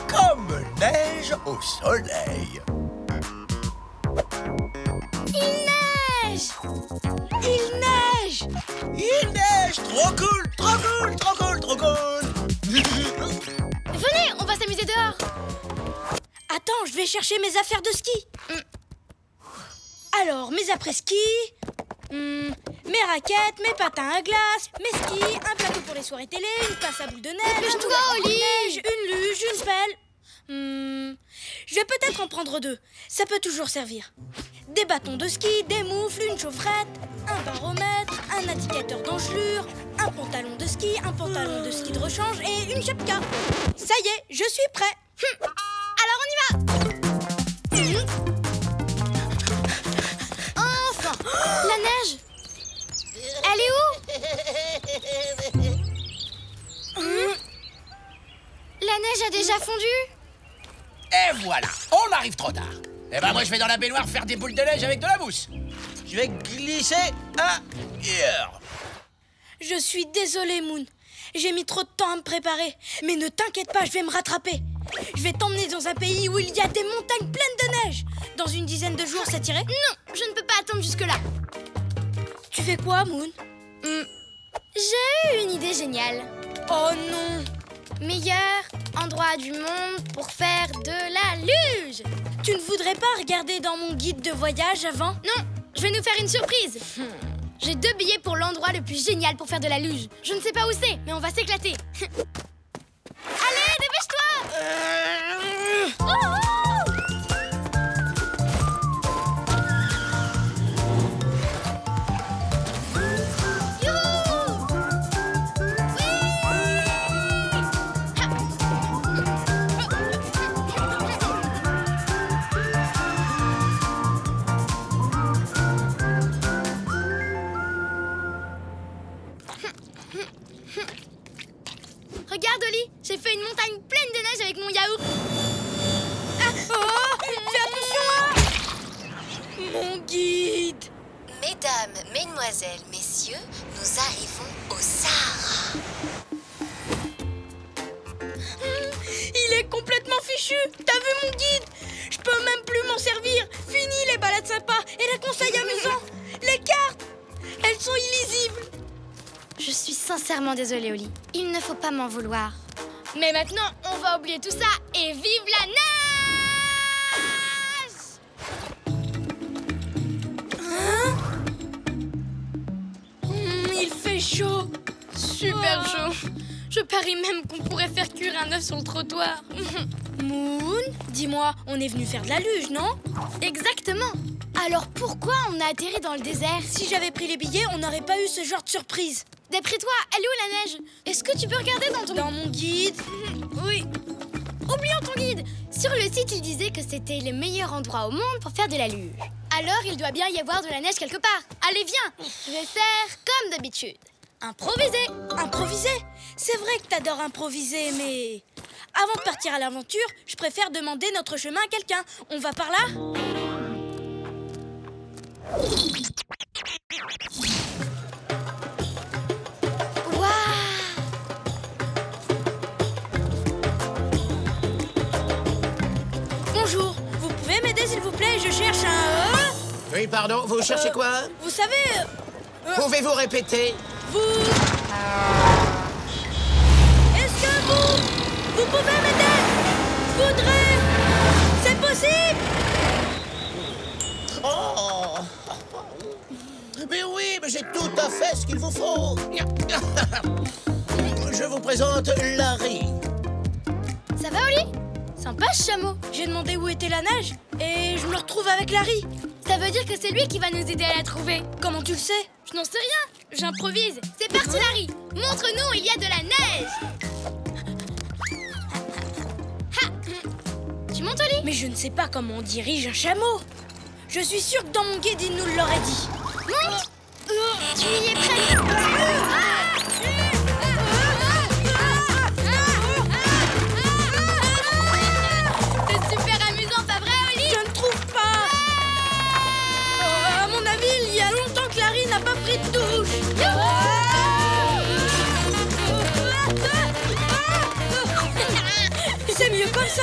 comme neige au soleil. Il neige! Il neige! Il neige! Trop cool, trop cool, trop cool, trop cool! Venez, on va s'amuser dehors. Attends, je vais chercher mes affaires de ski. Alors, mes après-ski, mes raquettes, mes patins à glace, mes skis, un plateau pour les soirées télé, une pince à boules de neige, Dépêche-toi, Oli! une luge, une pelle. Je vais peut-être en prendre 2. Ça peut toujours servir. Des bâtons de ski, des moufles, une chaufferette, un baromètre, un indicateur d'engelure, un pantalon de ski, un pantalon de ski de rechange et une chapka. Ça y est, je suis prêt. Alors on y va. Enfin, la neige. Elle est où? La neige a déjà fondu? Et voilà, on arrive trop tard. Eh ben moi je vais dans la baignoire faire des boules de neige avec de la mousse. Je vais glisser ailleurs. Je suis désolée, Moon. J'ai mis trop de temps à me préparer. Mais ne t'inquiète pas, je vais me rattraper. Je vais t'emmener dans un pays où il y a des montagnes pleines de neige. Dans une dizaine de jours, ça t'irait? Non, je ne peux pas attendre jusque-là. Tu fais quoi, Moon? J'ai eu une idée géniale. Oh non! Meilleur endroit du monde pour faire de la luge. Tu ne voudrais pas regarder dans mon guide de voyage avant? Non, je vais nous faire une surprise. J'ai 2 billets pour l'endroit le plus génial pour faire de la luge. Je ne sais pas où c'est, mais on va s'éclater. Allez, dépêche-toi! Oh, oh! Regarde, Oli, j'ai fait une montagne pleine de neige avec mon yaourt. Fais attention! Mon guide! Mesdames, mesdemoiselles, messieurs, nous arrivons au Sahara. Il est complètement fichu! T'as vu mon guide? Je peux même plus m'en servir! Fini les balades sympas et les conseils amusants! Les cartes! Elles sont illisibles! Je suis sincèrement désolée, Oli. Il ne faut pas m'en vouloir. Mais maintenant, on va oublier tout ça et vive la neige! Il fait chaud! Super chaud. Je parie même qu'on pourrait faire cuire un œuf sur le trottoir. Moon, dis-moi, on est venu faire de la luge, non? Exactement. Alors pourquoi on a atterri dans le désert? Si j'avais pris les billets, on n'aurait pas eu ce genre de surprise. D'après toi, elle est où la neige? Est-ce que tu peux regarder Dans mon guide? Oui. Oublions ton guide. Sur le site, il disait que c'était le meilleur endroit au monde pour faire de la luge. Alors, il doit bien y avoir de la neige quelque part. Allez, viens. Je vais faire comme d'habitude. Improviser. Improviser? C'est vrai que t'adores improviser, mais... Avant de partir à l'aventure, je préfère demander notre chemin à quelqu'un. On va par là? Bonjour, vous pouvez m'aider s'il vous plaît? Je cherche un... Oui, pardon, vous cherchez quoi? Vous savez... Pouvez-vous répéter? Vous... Est-ce que vous pouvez m'aider? Je voudrais... C'est possible? Oh! Mais oui, mais j'ai tout à fait ce qu'il vous faut. Je vous présente Larry. Ça va, Oli? Sympa, ce chameau. J'ai demandé où était la neige et je me retrouve avec Larry. Ça veut dire que c'est lui qui va nous aider à la trouver. Comment tu le sais? Je n'en sais rien. J'improvise. C'est parti, Larry. Montre-nous où il y a de la neige. Ha. Tu montes, Oli? Mais je ne sais pas comment on dirige un chameau. Je suis sûre que dans mon guide, il nous l'aurait dit. Monte. Tu y es prête? C'est super amusant, pas vrai, Oli? Je ne trouve pas. À mon avis, il y a longtemps que Larry n'a pas pris de douche. C'est mieux comme ça.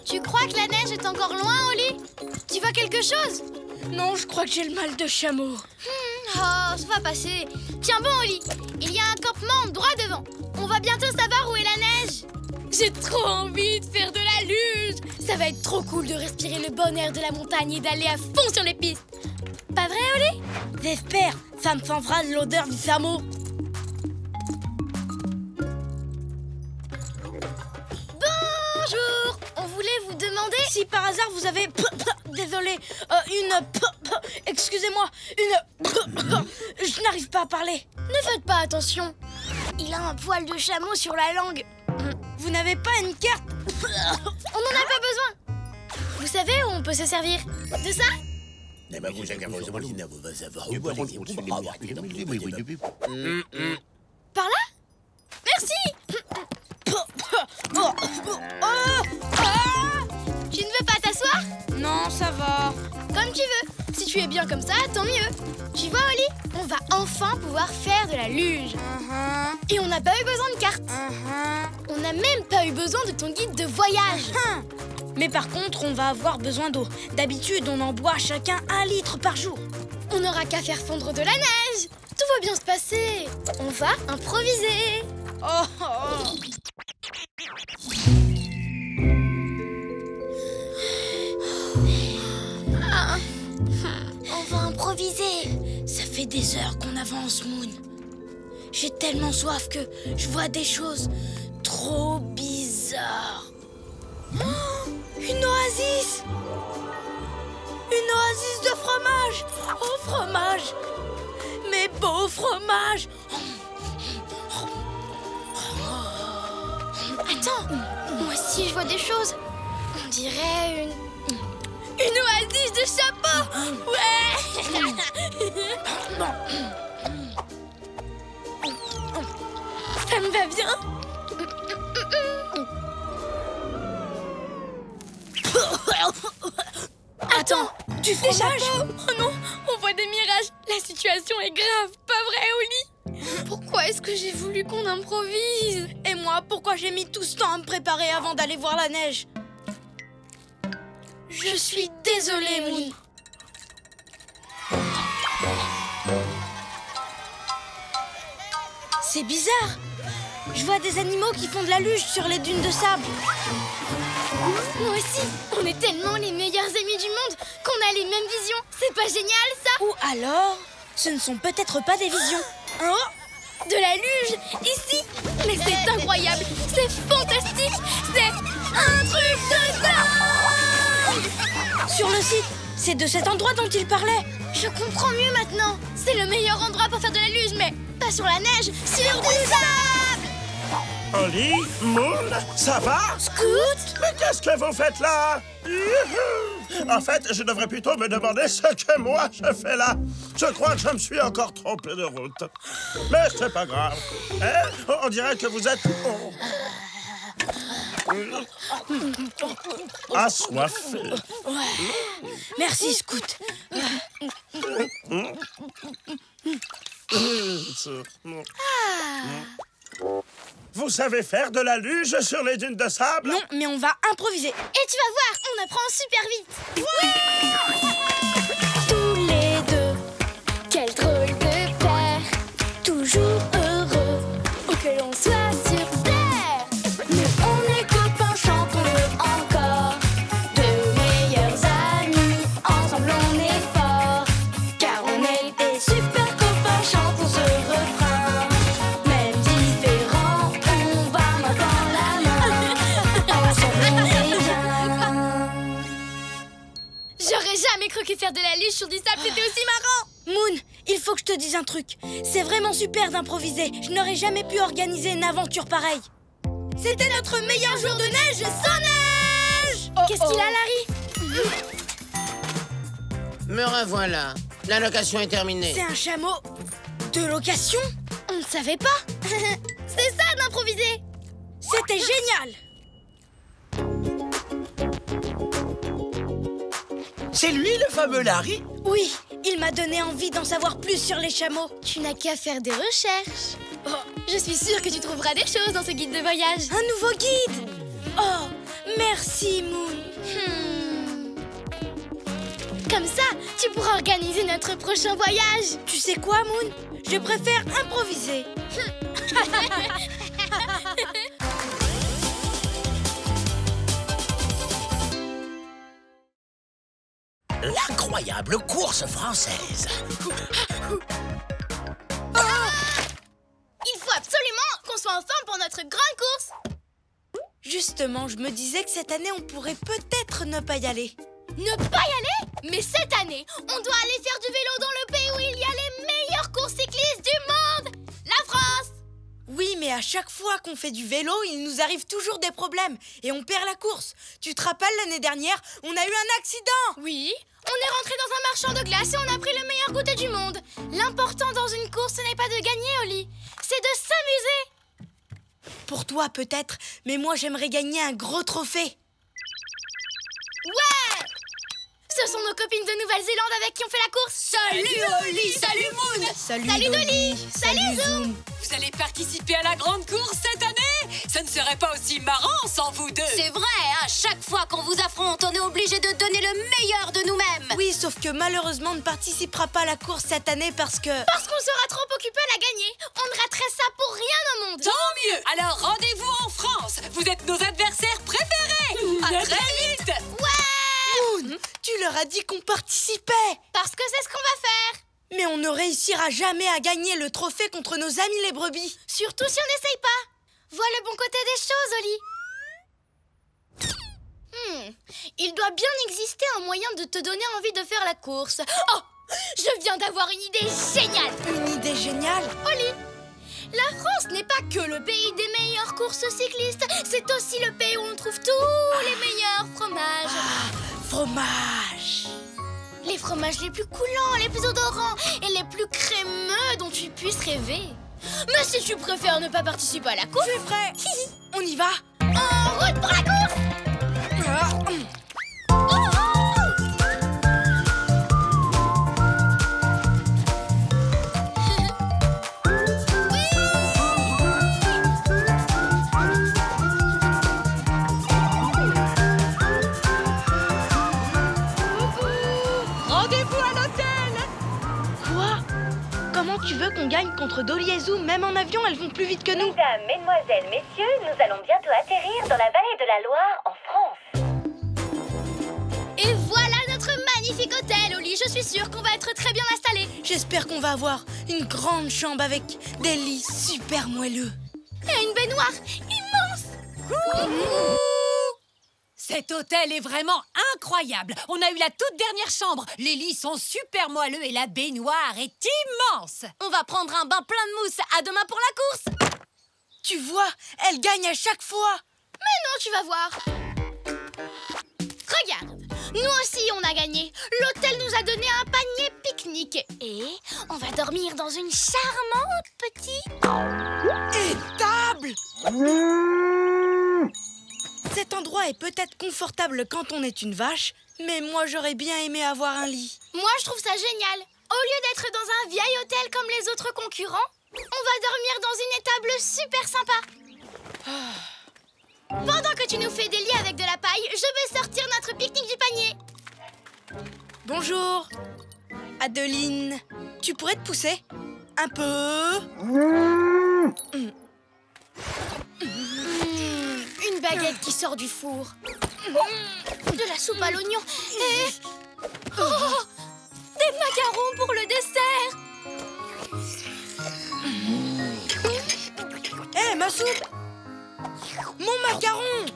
Tu crois que la neige est encore loin, Oli? Tu vois quelque chose? Non, je crois que j'ai le mal de chameau. Oh, ça va passer. Tiens bon, Oli, il y a un campement droit devant. On va bientôt savoir où est la neige. J'ai trop envie de faire de la luge. Ça va être trop cool de respirer le bon air de la montagne et d'aller à fond sur les pistes. Pas vrai, Oli? J'espère, ça me changera de l'odeur du chameau. Bonjour. On voulait vous demander... Si par hasard vous avez... Désolé, excusez-moi, je n'arrive pas à parler. Ne faites pas attention. Il a un poil de chameau sur la langue. Vous n'avez pas une carte? On n'en a pas besoin. Vous savez où on peut se servir de ça? Par là? Merci. Tu ne veux pas t'asseoir? Non, ça va. Comme tu veux. Si tu es bien comme ça, tant mieux. Tu vois, Oli, on va enfin pouvoir faire de la luge. Et on n'a pas eu besoin de carte. On n'a même pas eu besoin de ton guide de voyage. Mais par contre, on va avoir besoin d'eau. D'habitude, on en boit chacun 1 litre par jour. On n'aura qu'à faire fondre de la neige. Tout va bien se passer. On va improviser. On va improviser. Ça fait des heures qu'on avance, Moon. J'ai tellement soif que je vois des choses trop bizarres. Une oasis! Une oasis de fromage! Oh, fromage! Mes beaux fromages! Attends, moi aussi je vois des choses. On dirait une oasis de chapeau. Ouais. Ça me va bien. Attends, Du fromage? Oh non, on voit des mirages. La situation est grave, pas vrai, Oli? Pourquoi est-ce que j'ai voulu qu'on improvise? Et moi, pourquoi j'ai mis tout ce temps à me préparer avant d'aller voir la neige? Je suis désolée, Moon. C'est bizarre. Je vois des animaux qui font de la luge sur les dunes de sable. Moi aussi, on est tellement les meilleurs amis du monde qu'on a les mêmes visions. C'est pas génial, ça? Ou alors, ce ne sont peut-être pas des visions. De la luge, ici. Mais c'est incroyable, c'est fantastique, c'est un truc de dingue. Sur le site, c'est de cet endroit dont il parlait. Je comprends mieux maintenant. C'est le meilleur endroit pour faire de la luge, mais pas sur la neige, sur du sable. Oli, Moon, ça va? Scoot? Mais qu'est-ce que vous faites là? Youhou! En fait, je devrais plutôt me demander ce que moi je fais là. Je crois que je me suis encore trompé de route. Mais c'est pas grave. Hein? On dirait que vous êtes... assoiffé. Merci, Scoot. Vous savez faire de la luge sur les dunes de sable? Non, mais on va improviser. Et tu vas voir, on apprend super vite. Tous les deux, Quel drôle de paire, toujours heureux. où que l'on soit sur terre. Nous, on est copains, chantons-le encore. De meilleurs amis, ensemble on est forts. Car on est des super copains, chantons ce refrain. Même différents, on va main dans la main. Ensemble on est bien. J'aurais jamais cru que faire de la luge sur du sable c'était aussi marrant. Moon, il faut que je te dise un truc. C'est vraiment super d'improviser. Je n'aurais jamais pu organiser une aventure pareille. C'était notre meilleur jour de neige sans neige. Qu'est-ce qu'il a, Larry? Me revoilà. La location est terminée. C'est un chameau de location? On ne savait pas. C'est ça d'improviser. C'était génial! C'est lui le fameux Larry? Oui, il m'a donné envie d'en savoir plus sur les chameaux. Tu n'as qu'à faire des recherches. Oh, je suis sûre que tu trouveras des choses dans ce guide de voyage. Un nouveau guide! Oh, merci Moon. Comme ça, tu pourras organiser notre prochain voyage. Tu sais quoi Moon? Je préfère improviser. L'incroyable course française. Il faut absolument qu'on soit en forme pour notre grande course. Justement, je me disais que cette année, on pourrait peut-être ne pas y aller. Ne pas y aller? Mais cette année, on doit aller faire du vélo dans le pays où il y a les meilleures courses cyclistes du monde, la France. Oui, mais à chaque fois qu'on fait du vélo, il nous arrive toujours des problèmes et on perd la course. Tu te rappelles, l'année dernière, on a eu un accident. Oui, on est rentré dans un marchand de glace et on a pris le meilleur goûter du monde. L'important dans une course, ce n'est pas de gagner, Oli, c'est de s'amuser. Pour toi, peut-être, mais moi, j'aimerais gagner un gros trophée. Ouais! Ce sont nos copines de Nouvelle-Zélande avec qui on fait la course. Salut Oli, salut Moon. Salut Dolly. Salut Zoom. Vous allez participer à la grande course cette année? Ça ne serait pas aussi marrant sans vous deux. C'est vrai, à chaque fois qu'on vous affronte, on est obligé de donner le meilleur de nous-mêmes. Oui, sauf que malheureusement, on ne participera pas à la course cette année parce que... Parce qu'on sera trop occupé à la gagner. On ne raterait ça pour rien au monde. Tant mieux. Alors rendez-vous en France. Vous êtes nos adversaires préférés. À très vite. Moon, tu leur as dit qu'on participait. Parce que c'est ce qu'on va faire. Mais on ne réussira jamais à gagner le trophée contre nos amis les brebis. Surtout si on n'essaye pas. Vois le bon côté des choses, Oli. Il doit bien exister un moyen de te donner envie de faire la course. Oh, je viens d'avoir une idée géniale. Une idée géniale. Oli, la France n'est pas que le pays des meilleures courses cyclistes. C'est aussi le pays où on trouve tous les meilleurs fromages. Fromage. Les fromages les plus coulants, les plus odorants et les plus crémeux dont tu puisses rêver. Mais si tu préfères ne pas participer à la course... Je suis prêt. On y va. En route pour la course. Rendez-vous à l'hôtel. Quoi? Comment tu veux qu'on gagne contre Dolly et Zoom? Même en avion, elles vont plus vite que nous. Mesdames, mesdemoiselles, messieurs, nous allons bientôt atterrir dans la vallée de la Loire, en France. Et voilà notre magnifique hôtel, Oli. Je suis sûre qu'on va être très bien installés. J'espère qu'on va avoir une grande chambre avec des lits super moelleux. Et une baignoire immense. Cet hôtel est vraiment incroyable. On a eu la toute dernière chambre. Les lits sont super moelleux et la baignoire est immense. On va prendre un bain plein de mousse. À demain pour la course. Tu vois, elle gagne à chaque fois. Mais non, tu vas voir. Regarde, nous aussi on a gagné. L'hôtel nous a donné un panier pique-nique. Et on va dormir dans une charmante petite... Étable. Cet endroit est peut-être confortable quand on est une vache, mais moi j'aurais bien aimé avoir un lit. Moi je trouve ça génial. Au lieu d'être dans un vieil hôtel comme les autres concurrents, on va dormir dans une étable super sympa. Pendant que tu nous fais des lits avec de la paille, je vais sortir notre pique-nique du panier. Bonjour. Adeline, tu pourrais te pousser? Un peu. Une baguette qui sort du four. De la soupe à l'oignon et... Oh, des macarons pour le dessert. Hé, ma soupe! Mon macaron!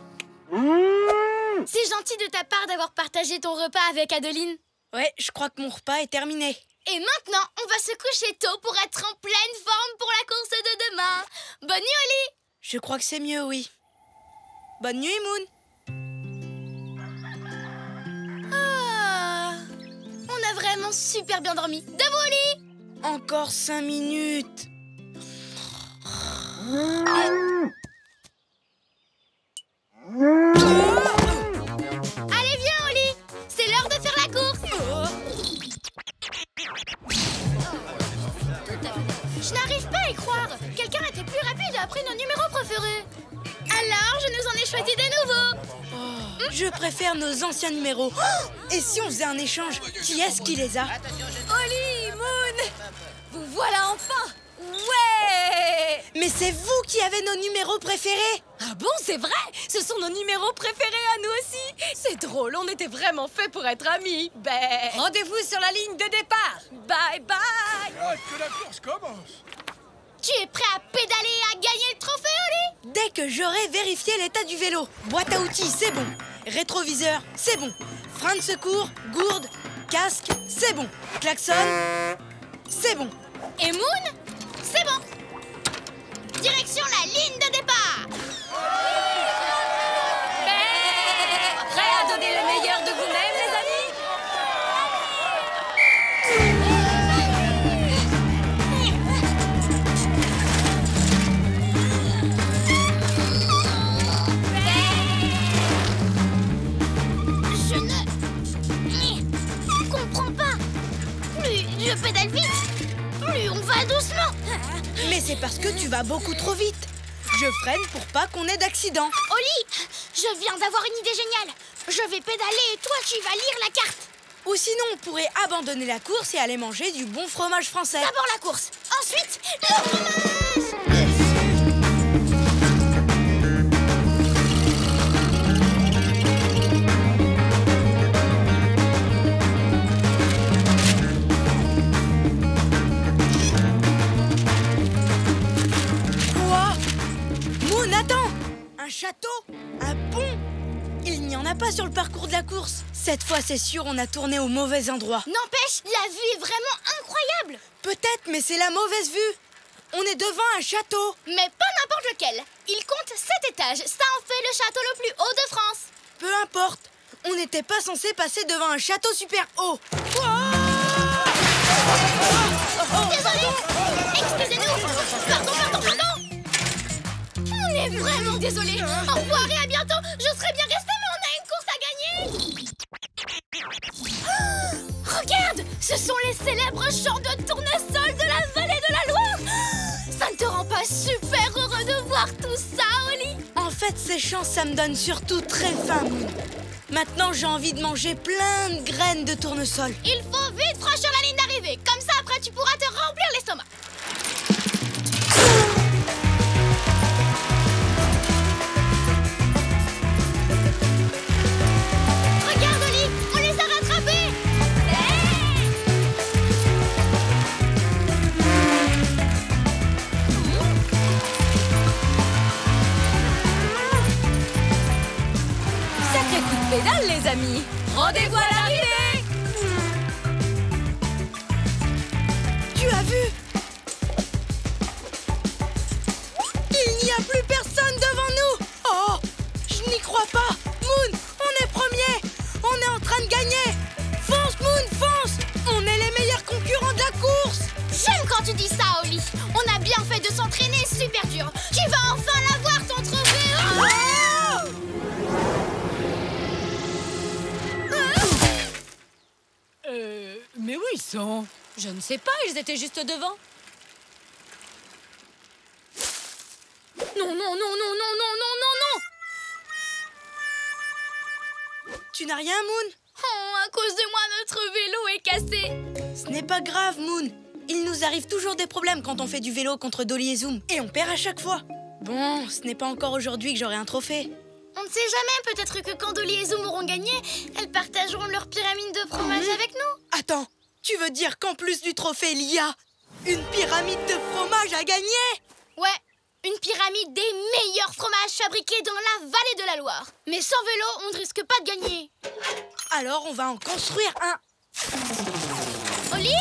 C'est gentil de ta part d'avoir partagé ton repas avec Adeline. Ouais, je crois que mon repas est terminé. Et maintenant, on va se coucher tôt pour être en pleine forme pour la course de demain. Bonne nuit, Oli! Je crois que c'est mieux, oui. Bonne nuit, Moon. Ah, on a vraiment super bien dormi. Debout, Oli! Encore 5 minutes. préférés. Alors, je nous en ai choisi des nouveaux. Je préfère nos anciens numéros. Oh, et si on faisait un échange? Qui est-ce qui les a? Oli, Moon, vous voilà enfin. Ouais. Mais c'est vous qui avez nos numéros préférés. Ah bon, c'est vrai? Ce sont nos numéros préférés à nous aussi. C'est drôle, on était vraiment faits pour être amis. Rendez-vous sur la ligne de départ. Bye bye. Que la course commence. Tu es prêt à pédaler et à gagner le trophée, Oli? Dès que j'aurai vérifié l'état du vélo. Boîte à outils, c'est bon. Rétroviseur, c'est bon. Frein de secours, gourde, casque, c'est bon. Klaxon, c'est bon. Et Moon? C'est bon. Direction la ligne de départ. Prêt à donner le meilleur de vous-même, les amis? Je ne comprends pas. Plus je pédale vite, plus on va doucement. Mais c'est parce que tu vas beaucoup trop vite. Je freine pour pas qu'on ait d'accident. Oli, je viens d'avoir une idée géniale. Je vais pédaler et toi tu vas lire la carte. Ou sinon, on pourrait abandonner la course et aller manger du bon fromage français. D'abord la course, ensuite le fromage. Quoi? Moon, attends! Un château? Un pont? Il n'y en a pas sur le parcours de la course. Cette fois, c'est sûr, on a tourné au mauvais endroit. N'empêche, la vue est vraiment incroyable. Peut-être, mais c'est la mauvaise vue. On est devant un château. Mais pas n'importe lequel. Il compte 7 étages. Ça en fait le château le plus haut de France. Peu importe. On n'était pas censé passer devant un château super haut. Désolé. Excusez-nous. Pardon. On est vraiment désolé. Au revoir et à bientôt. Je serais bien restée, mais on a une course à gagner. Regarde, ce sont les célèbres champs de tournesol de la vallée de la Loire. Ça ne te rend pas super heureux de voir tout ça, Oli? En fait, ces champs, ça me donne surtout très faim, Moon. Maintenant, j'ai envie de manger plein de graines de tournesol. Il faut vite franchir la ligne d'arrivée. Comme ça, après, tu pourras te remplir l'estomac. Regarde, Oli, on les a rattrapés. Sacré coup de pédale, les amis. Rendez-vous à l'arrivée. Tu as vu? Il n'y a plus personne devant nous. Oh, je n'y crois pas. Moon, on est premier. On est en train de gagner. Fonce, Moon, fonce. On est les meilleurs concurrents de la course. J'aime quand tu dis ça, Oli. On a bien fait de s'entraîner super dur. Tu vas enfin l'avoir, ton trophée. Oh Mais où ils sont? Je ne sais pas, ils étaient juste devant. Non. Tu n'as rien, Moon? Oh, à cause de moi, notre vélo est cassé. Ce n'est pas grave, Moon. Il nous arrive toujours des problèmes quand on fait du vélo contre Dolly et Zoom. Et on perd à chaque fois. Bon, ce n'est pas encore aujourd'hui que j'aurai un trophée. On ne sait jamais, peut-être que quand Dolly et Zoom auront gagné, elles partageront leur pyramide de fromage avec nous. Attends, tu veux dire qu'en plus du trophée, il y a une pyramide de fromage à gagner? Ouais, une pyramide des meilleurs fromages fabriqués dans la vallée de la Loire. Mais sans vélo, on ne risque pas de gagner. Alors, on va en construire un. Oli,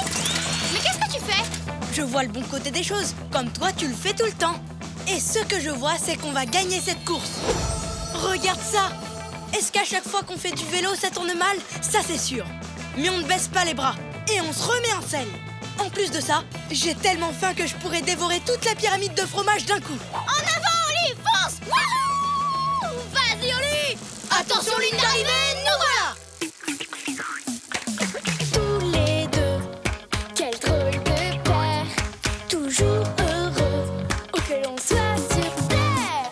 mais qu'est-ce que tu fais? Je vois le bon côté des choses, comme toi, tu le fais tout le temps. Et ce que je vois, c'est qu'on va gagner cette course. Regarde ça! Est-ce qu'à chaque fois qu'on fait du vélo, ça tourne mal? Ça, c'est sûr. Mais on ne baisse pas les bras et on se remet en selle. En plus de ça, j'ai tellement faim que je pourrais dévorer toute la pyramide de fromage d'un coup. En avant, Oli, fonce! Wouhou! Vas-y, Oli! Attention, ligne d'arrivée, nous voilà! Tous les deux, quel drôle de paire, toujours heureux, où que l'on soit sur terre.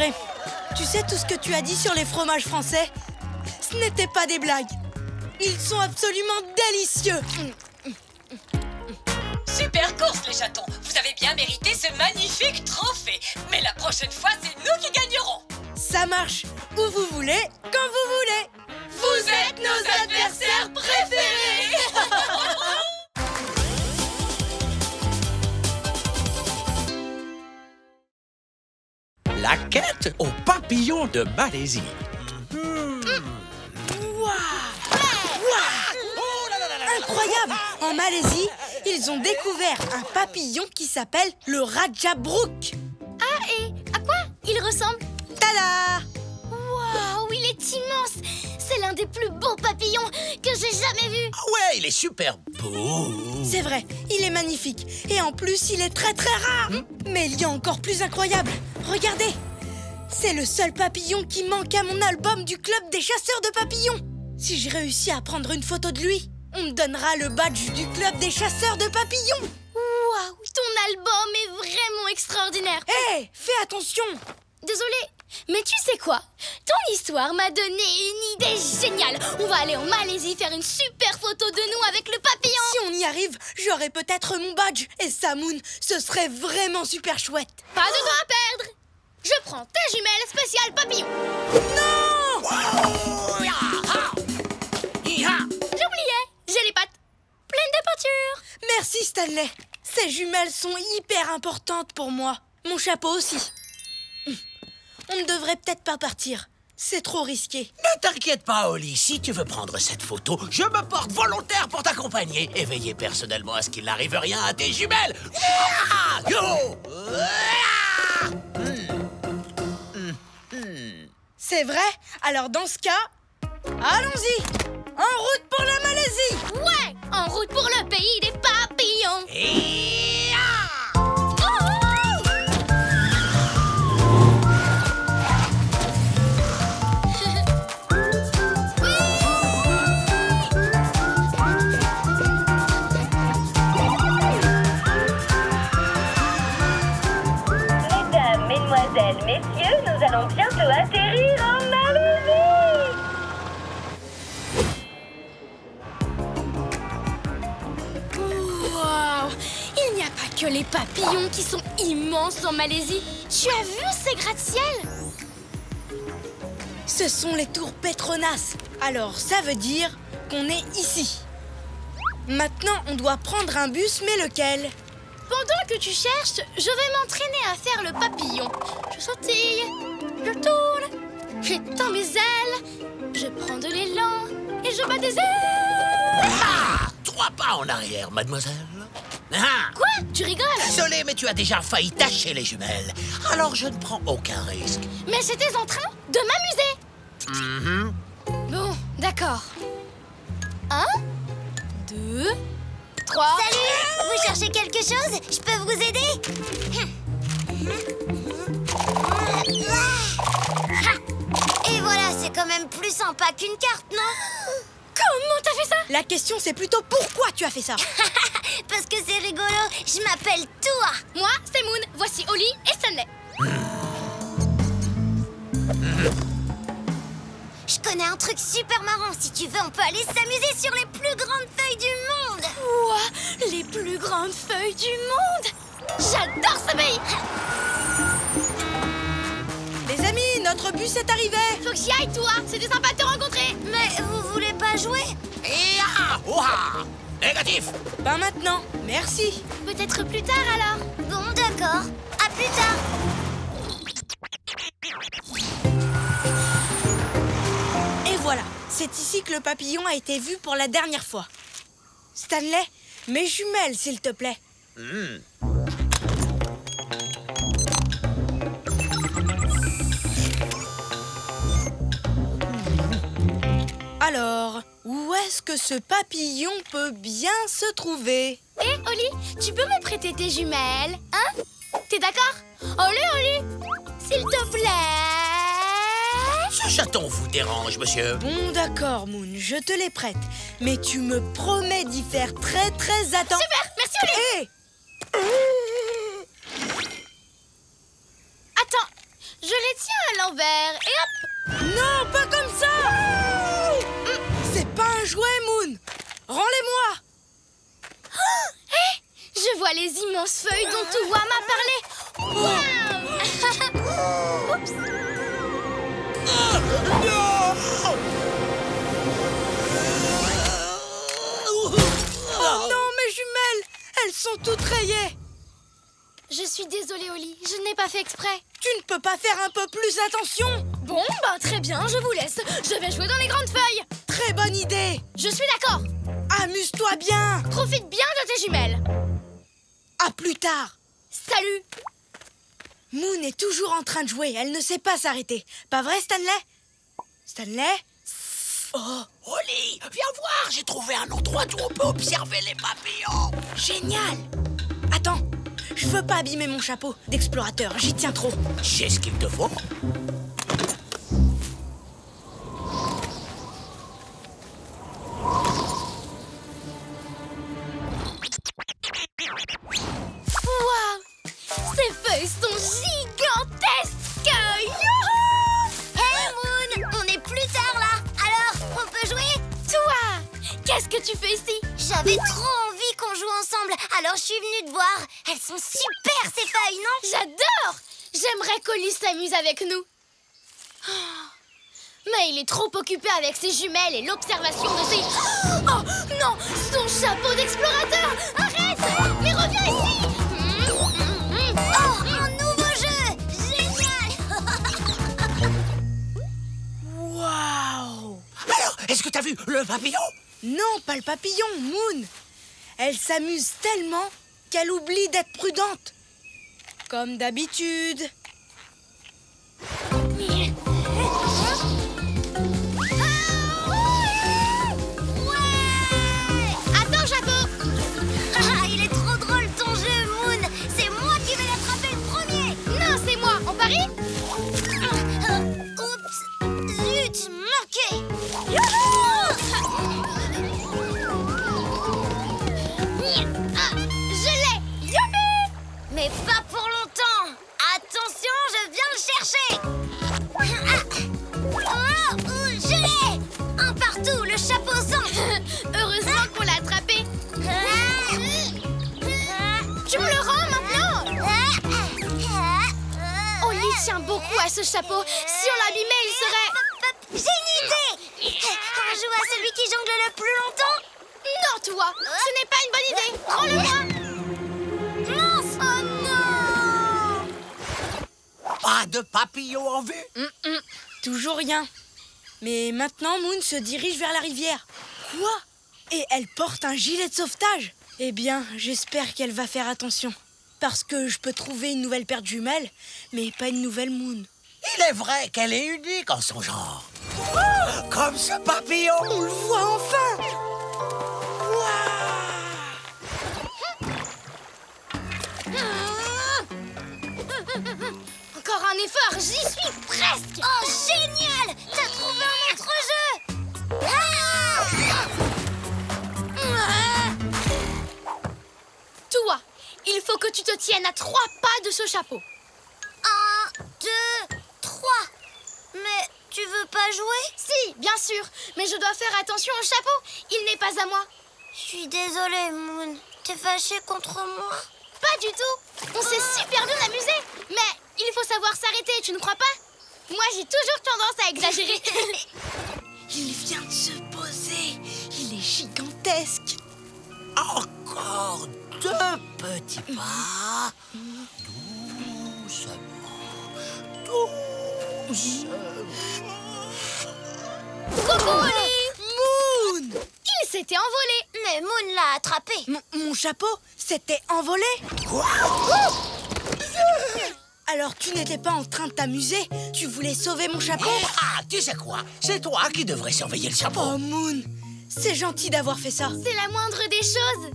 vrai. Tu sais tout ce que tu as dit sur les fromages français? Ce n'était pas des blagues. Ils sont absolument délicieux. Super course, les chatons. Vous avez bien mérité ce magnifique trophée. Mais la prochaine fois, c'est nous qui gagnerons. Ça marche où vous voulez, quand vous voulez. Vous êtes nos adversaires préférés. La quête au papillon de Malaisie. Incroyable! En Malaisie, ils ont découvert un papillon qui s'appelle le Rajabrook. Ah, et à quoi il ressemble? Tada! Waouh, il est immense! C'est l'un des plus beaux papillons que j'ai jamais vus. Ah ouais, il est super beau. C'est vrai, il est magnifique. Et en plus, il est très très rare. Mais il y a encore plus incroyable. Regardez! C'est le seul papillon qui manque à mon album du club des chasseurs de papillons. Si je réussis à prendre une photo de lui, on me donnera le badge du club des chasseurs de papillons. Waouh, ton album est vraiment extraordinaire. Hé, fais attention. Désolée, mais tu sais quoi? Ton histoire m'a donné une idée géniale. On va aller en Malaisie faire une super photo de nous avec le papillon. Si on y arrive, j'aurai peut-être mon badge. Et ça, Moon, ce serait vraiment super chouette. Pas de temps à perdre. Je prends ta jumelle spéciale papillon. Non! J'oubliais, j'ai les pattes pleines de peinture. Merci, Stanley. Ces jumelles sont hyper importantes pour moi. Mon chapeau aussi. On ne devrait peut-être pas partir. C'est trop risqué. Ne t'inquiète pas, Oli. Si tu veux prendre cette photo, je me porte volontaire pour t'accompagner et veiller personnellement à ce qu'il n'arrive rien à tes jumelles. C'est vrai? Alors dans ce cas, allons-y! En route pour la Malaisie! Ouais, en route pour le pays des papillons. Mesdames, mesdemoiselles, messieurs, nous allons bientôt atterrir en Malaisie. Waouh, il n'y a pas que les papillons qui sont immenses en Malaisie. Tu as vu ces gratte-ciel? Ce sont les tours Petronas. Alors ça veut dire qu'on est ici. Maintenant, on doit prendre un bus, mais lequel? Pendant que tu cherches, je vais m'entraîner à faire le papillon. Je sautille, je tourne, j'étends mes ailes, je prends de l'élan et je bats des ailes. Ah, 3 pas en arrière, mademoiselle. Ah. Quoi? Tu rigoles? Désolé, mais tu as déjà failli tâcher les jumelles. Alors je ne prends aucun risque. Mais j'étais en train de m'amuser. Bon, d'accord. 1, 2, 3... Salut! Vous cherchez quelque chose? Je peux vous aider? Et voilà, c'est quand même plus sympa qu'une carte, non? Comment t'as fait ça? La question, c'est plutôt pourquoi tu as fait ça? Parce que c'est rigolo, je m'appelle Toi. Moi, c'est Moon. Voici Oli et Stanley. Je connais un truc super marrant. Si tu veux, on peut aller s'amuser sur les plus grandes feuilles du monde. Quoi? Les plus grandes feuilles du monde? J'adore ce pays. Les amis, notre bus est arrivé. Faut que j'y aille, toi. C'était sympa de te rencontrer. Mais vous voulez pas jouer? Négatif. Pas maintenant, merci. Peut-être plus tard, alors. Bon, d'accord. À plus tard. Et voilà, c'est ici que le papillon a été vu pour la dernière fois. Stanley, mes jumelles, s'il te plaît. Alors, où est-ce que ce papillon peut bien se trouver? Hé, Oli, tu peux me prêter tes jumelles, hein? T'es d'accord? Oli, s'il te plaît. Ce chaton vous dérange, monsieur? Bon, d'accord, Moon, je te les prête. Mais tu me promets d'y faire très, très attention. Super, merci, Oli. Hé! Attends, je les tiens jouets, Moon. Rends-les-moi. Je vois les immenses feuilles dont Touwa m'a parlé. Waouh! Oups! Oh non, mes jumelles! Elles sont toutes rayées. Je suis désolée, Oli. Je n'ai pas fait exprès. Tu ne peux pas faire un peu plus attention? Bon, bah très bien, je vous laisse. Je vais jouer dans les grandes feuilles. Très bonne idée. Je suis d'accord. Amuse-toi bien. Profite bien de tes jumelles. À plus tard. Salut. Moon est toujours en train de jouer. Elle ne sait pas s'arrêter. Pas vrai, Stanley? Stanley? Oh, Oli, viens voir, j'ai trouvé un endroit où on peut observer les papillons. Génial. Attends, je veux pas abîmer mon chapeau d'explorateur. J'y tiens trop. J'ai ce qu'il te faut. Waouh! Ces feuilles sont gigantesques! Youhou! Hey Moon, on est plus tard là. Alors, on peut jouer? Toi, qu'est-ce que tu fais ici? J'avais trop envie qu'on joue ensemble, alors je suis venue te voir. Elles sont super ces feuilles, non? J'adore! J'aimerais qu'Oli s'amuse avec nous. Oh, mais il est trop occupé avec ses jumelles et l'observation de ses... Oh non! Son chapeau d'explorateur! Arrête! Mais reviens ici! Oh, un nouveau jeu! Génial! Waouh! Alors, est-ce que t'as vu le papillon? Non, pas le papillon, Moon. Elle s'amuse tellement qu'elle oublie d'être prudente. Comme d'habitude. Attends, chapeau! Ah, il est trop drôle ton jeu, Moon! C'est moi qui vais l'attraper le premier! Non, c'est moi! On parie? Oups! Zut! Manqué! Je l'ai! Youpi! Mais pas pour longtemps! Attention, je viens le chercher! Je l'ai! Un partout, le chapeau au centre! Heureusement qu'on l'a attrapé! Tu me le rends maintenant? On y tient beaucoup à ce chapeau. Si on l'abîmait, il serait... J'ai une idée! On joue à celui qui jongle le plus longtemps? Non, toi! Ce n'est pas une bonne idée! Rends-le-moi! Mince! Oh non! Pas de papillon en vue? Toujours rien. Mais maintenant, Moon se dirige vers la rivière. Quoi? Et elle porte un gilet de sauvetage. Eh bien, j'espère qu'elle va faire attention. Parce que je peux trouver une nouvelle paire de jumelles, mais pas une nouvelle Moon. Il est vrai qu'elle est unique en son genre. Comme ce papillon. On le voit enfin! Encore un effort, j'y suis presque! Oh, génial! T'as trouvé un autre jeu! Toi, il faut que tu te tiennes à 3 pas de ce chapeau. 1, 2, 3. Mais tu veux pas jouer? Si, bien sûr, mais je dois faire attention au chapeau. Il n'est pas à moi. Je suis désolée, Moon. T'es fâchée contre moi? Pas du tout. On s'est super bien amusé. Mais il faut savoir s'arrêter, tu ne crois pas? Moi, j'ai toujours tendance à exagérer. Il vient de se poser. Il est gigantesque. Encore 2 petits pas. Doucement. Coucou, Oli! Moon! Il s'était envolé. Mais Moon l'a attrapé. Mon chapeau s'était envolé. Quoi? Alors tu n'étais pas en train de t'amuser? Tu voulais sauver mon chapeau? Ah, tu sais quoi? C'est toi qui devrais surveiller le chapeau. Oh, Moon! C'est gentil d'avoir fait ça. C'est la moindre des choses.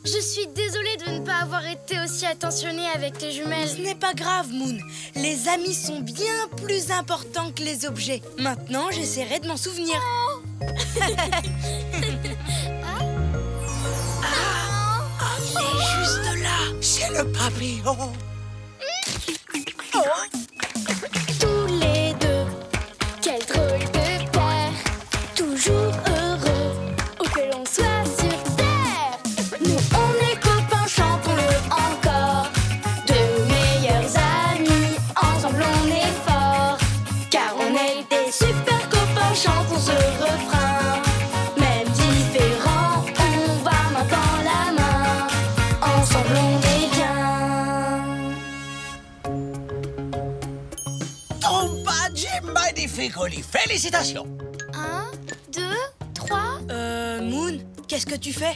Je suis désolée de ne pas avoir été aussi attentionnée avec tes Ce jumelles. n'est pas grave, Moon. Les amis sont bien plus importants que les objets. Maintenant, j'essaierai de m'en souvenir. Il est juste là. C'est le papillon. Tous les deux, quel drôle de paire, toujours heureux. chantons ce refrain. Même différent, on va main dans la main. Ensemble on est bien. Ton badge est magnifique, Oli. Félicitations. 1, 2, 3. Moon, qu'est-ce que tu fais?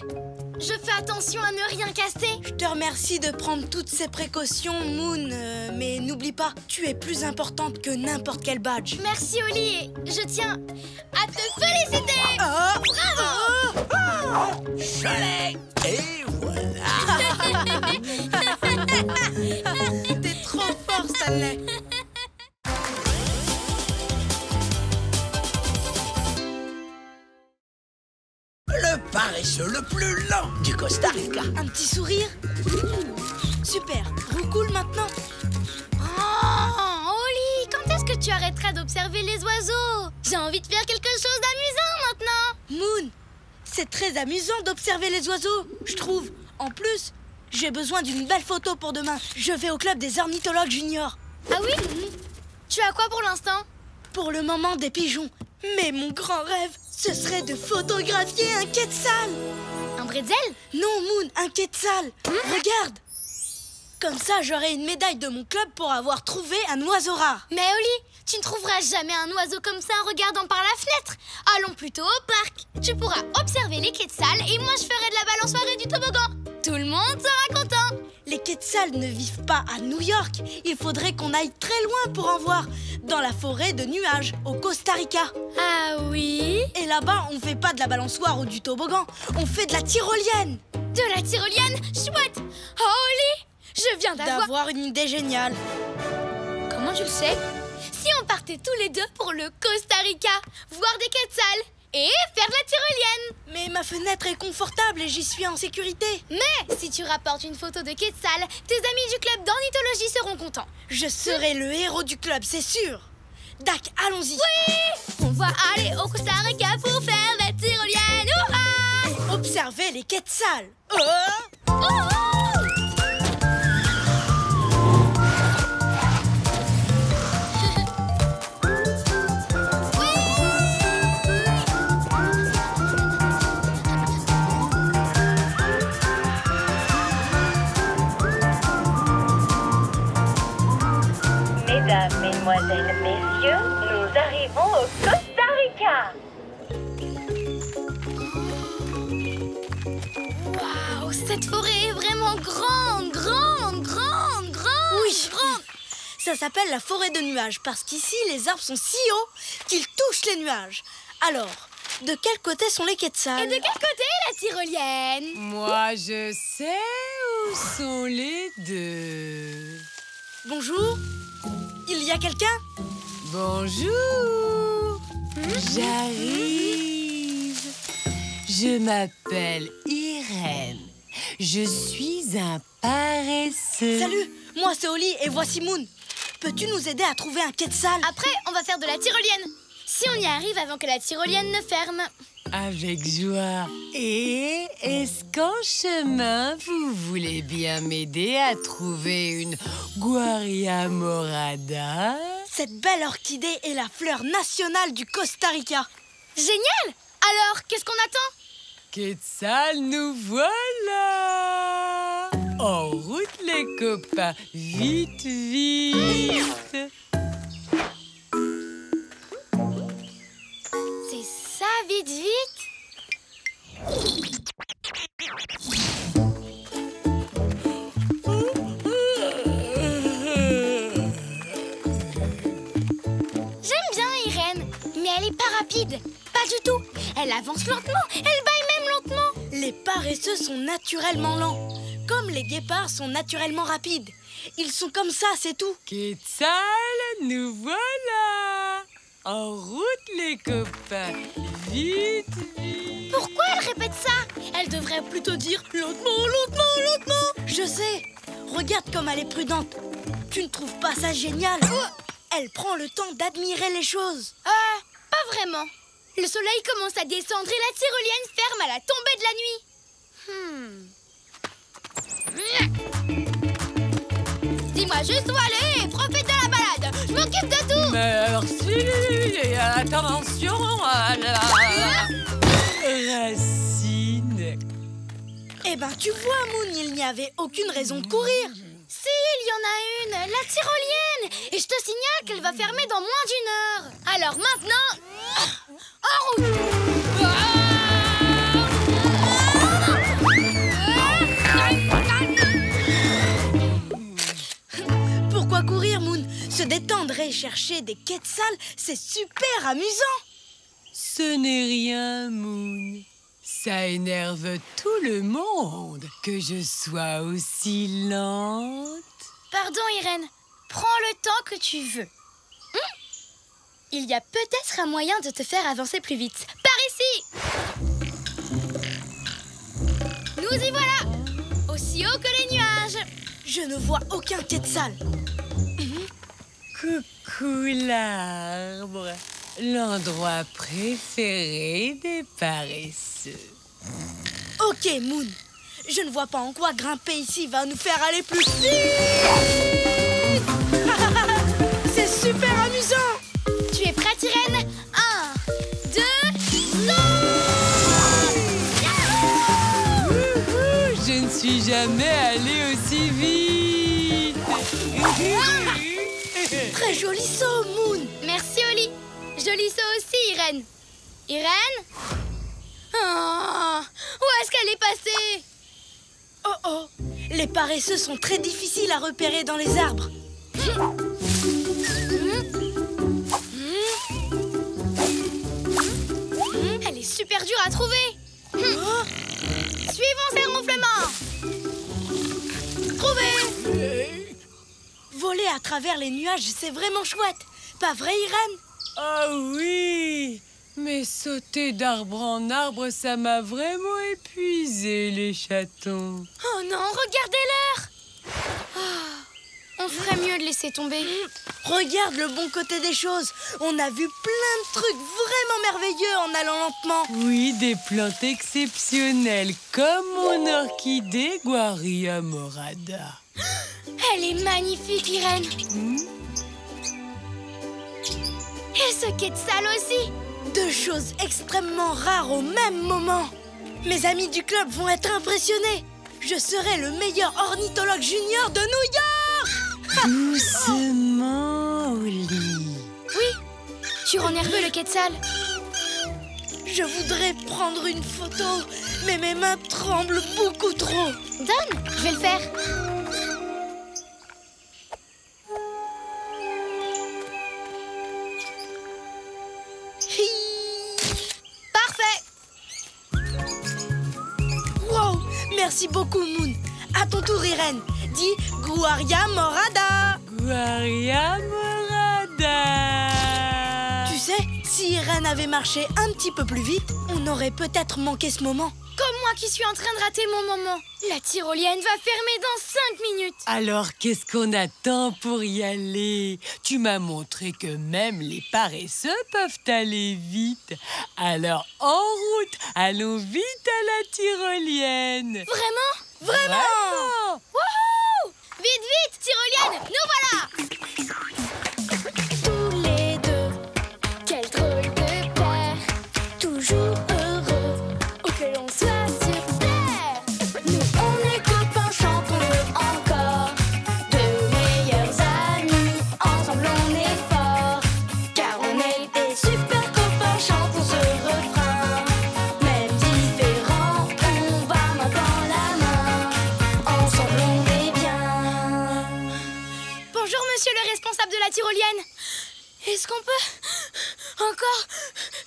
Je fais attention à ne rien casser. Je te remercie de prendre toutes ces précautions, Moon. Mais n'oublie pas, tu es plus importante que n'importe quel badge. Merci, Oli. Et je tiens à te féliciter. Bravo! Je l'ai. Et voilà. T'es trop fort, Stanley. Le paresseux le plus lent du Costa Rica. Un petit sourire. Super. Roucoule maintenant. Oh, Oli, quand est-ce que tu arrêteras d'observer les oiseaux? J'ai envie de faire quelque chose d'amusant maintenant. Moon, c'est très amusant d'observer les oiseaux, je trouve. En plus, j'ai besoin d'une belle photo pour demain. Je vais au club des ornithologues juniors. Ah oui? Tu as quoi pour l'instant? Pour le moment, des pigeons. Mais mon grand rêve, ce serait de photographier un quetzal. Un bretzel? Non, Moon, un quetzal. Regarde. Comme ça, j'aurai une médaille de mon club pour avoir trouvé un oiseau rare. Mais Oli, tu ne trouveras jamais un oiseau comme ça en regardant par la fenêtre. Allons plutôt au parc. Tu pourras observer les quetzals et moi je ferai de la balançoire et du toboggan. Tout le monde sera content. Les quetzals ne vivent pas à New York. Il faudrait qu'on aille très loin pour en voir. Dans la forêt de nuages, au Costa Rica. Ah oui? Et là-bas, on fait pas de la balançoire ou du toboggan. On fait de la tyrolienne. De la tyrolienne? Chouette. Oh Oli, je viens d'avoir une idée géniale. Comment tu le sais? Si on partait tous les deux pour le Costa Rica, voir des quetzals et faire de la tyrolienne. Mais ma fenêtre est confortable et j'y suis en sécurité. Mais si tu rapportes une photo de quetzal, tes amis du club d'ornithologie seront contents. Je serai le héros du club, c'est sûr. Dac, allons-y. Oui! On va aller au Costa Rica pour faire la tyrolienne. Hurrah! Et observer les quetzals. Mesdames, mesdemoiselles, messieurs, nous arrivons au Costa Rica. Waouh, cette forêt est vraiment grande. Oui, grande. Ça s'appelle la forêt de nuages parce qu'ici, les arbres sont si hauts qu'ils touchent les nuages. Alors, de quel côté sont les quetzals? Et de quel côté la tyrolienne? Moi, je sais où sont les deux. Bonjour. Il y a quelqu'un? Bonjour. J'arrive. Je m'appelle Irène. Je suis un paresseux. Salut, moi c'est Oli et voici Moon. Peux-tu nous aider à trouver un quetzal? Après, on va faire de la tyrolienne. Si on y arrive avant que la tyrolienne ne ferme. Avec joie. Et est-ce qu'en chemin, vous voulez bien m'aider à trouver une Guaria morada? Cette belle orchidée est la fleur nationale du Costa Rica. Génial! Alors, qu'est-ce qu'on attend? Quetzal, nous voilà! En route, les copains! Vite, vite! C'est ça, vite, vite! J'aime bien Irène, mais elle est pas rapide. Pas du tout. Elle avance lentement, elle bâille même lentement. Les paresseux sont naturellement lents, comme les guépards sont naturellement rapides. Ils sont comme ça, c'est tout. Quetzal, nous voilà! En route, les copains! Vite, vite! Pourquoi elle répète ça? Elle devrait plutôt dire lentement, lentement, lentement. Je sais. Regarde comme elle est prudente. Tu ne trouves pas ça génial? Elle prend le temps d'admirer les choses. Pas vraiment. Le soleil commence à descendre et la tyrolienne ferme à la tombée de la nuit. Dis-moi juste où aller et profite de la balade. Je m'occupe de tout. Merci! Attention! Eh ben, tu vois, Moon, il n'y avait aucune raison de courir. Si, il y en a une, la tyrolienne. Et je te signale qu'elle va fermer dans moins d'1 heure. Alors maintenant, en route. Pourquoi courir, Moon? Se détendre et chercher des quetzals, c'est super amusant. Ce n'est rien, Moon. Ça énerve tout le monde que je sois aussi lente. Pardon, Irène. Prends le temps que tu veux. Il y a peut-être un moyen de te faire avancer plus vite. Par ici! Nous y voilà! Aussi haut que les nuages! Je ne vois aucun quetzal. Coucou l'arbre, l'endroit préféré des paresseux. Ok, Moon. Je ne vois pas en quoi grimper ici va nous faire aller plus vite. C'est super amusant. Tu es prête, Irène? 1, 2, Je ne suis jamais allée aussi vite. Très joli saut, Moon. Merci, Oli. Joli saut aussi, Irène. Irène? Oh, où est-ce qu'elle est passée? Oh oh, les paresseux sont très difficiles à repérer dans les arbres. Elle est super dure à trouver. Suivons ses ronflements. Trouvé. Voler à travers les nuages, c'est vraiment chouette. Pas vrai, Irène? Oh oui, mais sauter d'arbre en arbre, ça m'a vraiment épuisé, les chatons. Oh non, regardez l'heure. On ferait mieux de laisser tomber. Regarde le bon côté des choses. On a vu plein de trucs vraiment merveilleux en allant lentement. Oui, des plantes exceptionnelles, comme mon orchidée Guaria morada. Elle est magnifique, Irène. Et ce quetzal aussi. 2 choses extrêmement rares au même moment. Mes amis du club vont être impressionnés. Je serai le meilleur ornithologue junior de New York. Doucement, Oli. Oui, tu rends nerveux le quetzal. Je voudrais prendre une photo, mais mes mains tremblent beaucoup trop. Donne, je vais le faire. Parfait. Wow, merci beaucoup, Moon. À ton tour, Irène. Dis Guaria morada. Guaria morada. Tu sais, si Irène avait marché un petit peu plus vite, on aurait peut-être manqué ce moment. Comme moi qui suis en train de rater mon moment. La tyrolienne va fermer dans 5 minutes. Alors, qu'est-ce qu'on attend pour y aller? Tu m'as montré que même les paresseux peuvent aller vite. Alors, en route, allons vite à la tyrolienne. Vraiment? Vraiment? Wouhou! Vite, vite, tyrolienne, nous voilà! Tous les deux, quel drôle de paire, toujours heureux, où que l'on soit sur terre. Nous, on est copains, chantons-le encore, de meilleurs amis, ensemble on est forts, car on est des super copains, chantons ce refrain. Même différents, on va main dans la main, ensemble on est bien. Bonjour, monsieur le responsable de la tyrolienne. Est-ce qu'on peut encore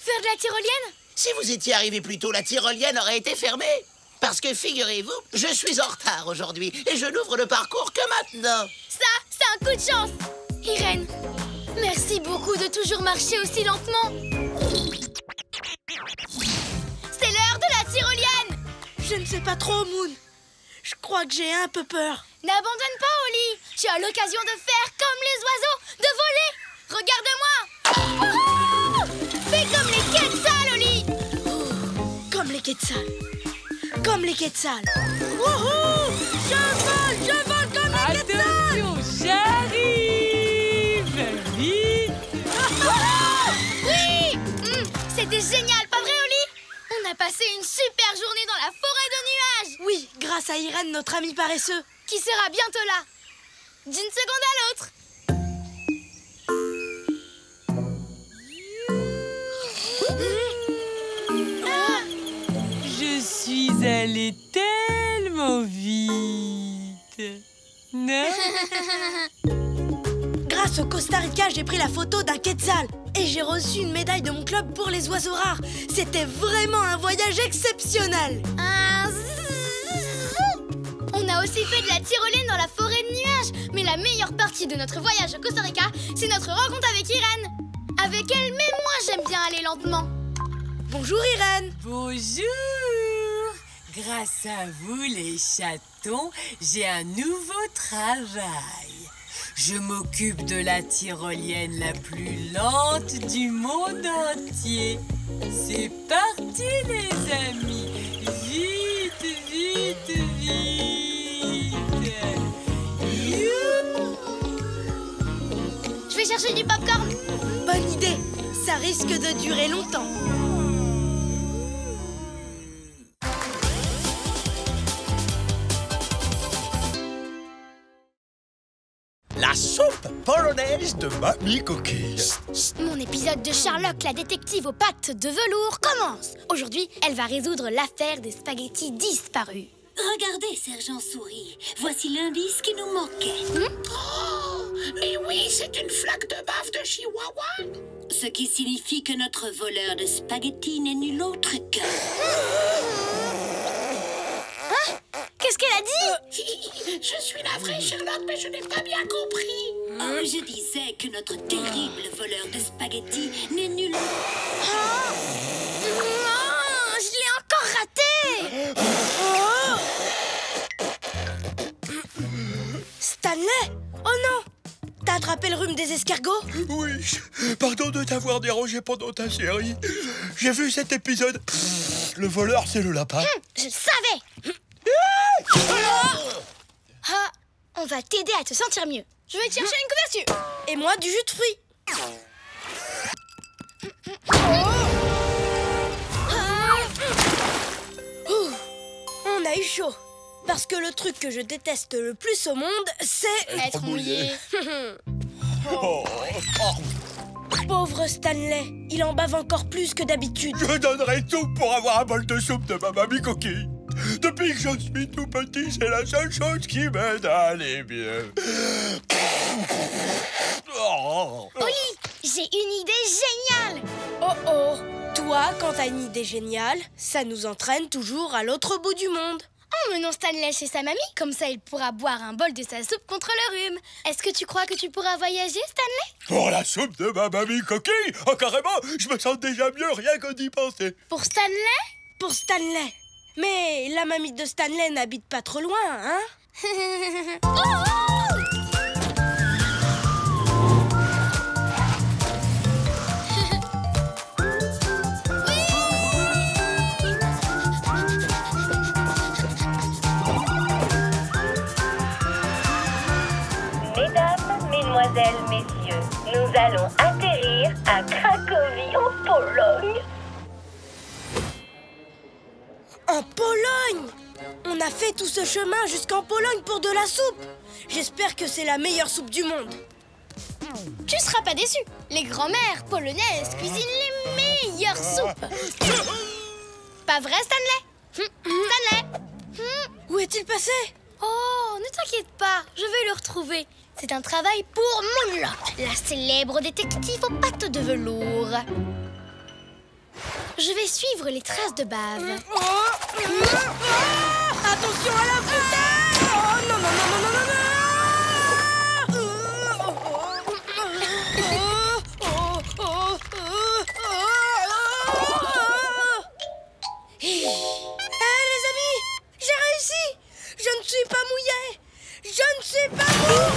faire de la tyrolienne? Si vous étiez arrivé plus tôt, la tyrolienne aurait été fermée. Parce que figurez-vous, je suis en retard aujourd'hui et je n'ouvre le parcours que maintenant. Ça, c'est un coup de chance. Irène, merci beaucoup de toujours marcher aussi lentement. C'est l'heure de la tyrolienne. Je ne sais pas trop, Moon. Je crois que j'ai un peu peur. N'abandonne pas, Oli. Tu as l'occasion de faire comme les oiseaux, de voler. Regarde-moi. Oh, fais comme les quetzals, Oli. Comme les quetzals. Comme les quetzals. Wouhou! Je vole comme les quetzals. Attention, j'arrive! Vite! Oui! C'était génial, pas vrai, Oli? On a passé une super journée dans la forêt de nuages. Oui, grâce à Irène, notre ami paresseux. Qui sera bientôt là. D'une seconde à l'autre. Je suis allée tellement vite. Non? Grâce au Costa Rica, j'ai pris la photo d'un quetzal. Et j'ai reçu une médaille de mon club pour les oiseaux rares. C'était vraiment un voyage exceptionnel. On a aussi fait de la tyrolienne dans la forêt de nuages. Mais la meilleure partie de notre voyage au Costa Rica, c'est notre rencontre avec Irène. Avec elle, même moi, j'aime bien aller lentement. Bonjour Irène. Bonjour. Grâce à vous, les chatons, j'ai un nouveau travail. Je m'occupe de la tyrolienne la plus lente du monde entier. C'est parti, les amis. Vite, vite, vite. Youhou! Je vais chercher du popcorn. Bonne idée. Ça risque de durer longtemps. La soupe polonaise de Mamie Coquille. Mon épisode de Sherlock, la détective aux pattes de velours, commence. Aujourd'hui, elle va résoudre l'affaire des spaghettis disparus. Regardez, Sergent Souris. Voici l'indice qui nous manquait. Mais oui, c'est une flaque de bave de Chihuahua. Ce qui signifie que notre voleur de spaghettis n'est nul autre que... Qu'est-ce qu'elle a dit? Je suis navrée, Sherlock, mais je n'ai pas bien compris. Oh, je disais que notre terrible voleur de spaghettis n'est nul autre... Je l'ai encore raté. Stanley! Oh non! T'as attrapé le rhume des escargots? Oui, pardon de t'avoir dérangé pendant ta série. J'ai vu cet épisode. Le voleur, c'est le lapin. Je le savais. On va t'aider à te sentir mieux. Je vais te chercher une couverture. Et moi, du jus de fruits. On a eu chaud. Parce que le truc que je déteste le plus au monde, c'est... Être mouillé. Pauvre Stanley, il en bave encore plus que d'habitude. Je donnerais tout pour avoir un bol de soupe de ma mamie Coquille. Depuis que je suis tout petit, c'est la seule chose qui m'aide à aller bien. Oli, j'ai une idée géniale. Oh, toi, quand t'as une idée géniale, ça nous entraîne toujours à l'autre bout du monde. Emmenons Stanley chez sa mamie, comme ça il pourra boire un bol de sa soupe contre le rhume. Est-ce que tu crois que tu pourras voyager, Stanley? Pour la soupe de ma mamie Coquille? Oh, carrément, je me sens déjà mieux rien que d'y penser. Pour Stanley? Pour Stanley. Mais la mamie de Stanley n'habite pas trop loin, hein? Mesdames, mesdemoiselles, messieurs, nous allons atterrir à Cracovie en Pologne. En Pologne! On a fait tout ce chemin jusqu'en Pologne pour de la soupe. J'espère que c'est la meilleure soupe du monde. Tu seras pas déçu. Les grands-mères polonaises cuisinent les meilleures soupes. Pas vrai, Stanley? Stanley? Où est-il passé? Oh, ne t'inquiète pas, je vais le retrouver. C'est un travail pour Moonlock, la célèbre détective aux pattes de velours. Je vais suivre les traces de bave. Attention à la foutaise! Oh non, non, non, non, non, non, non! Les amis, j'ai réussi! Je ne suis pas mouillé! Je ne suis pas mouillé!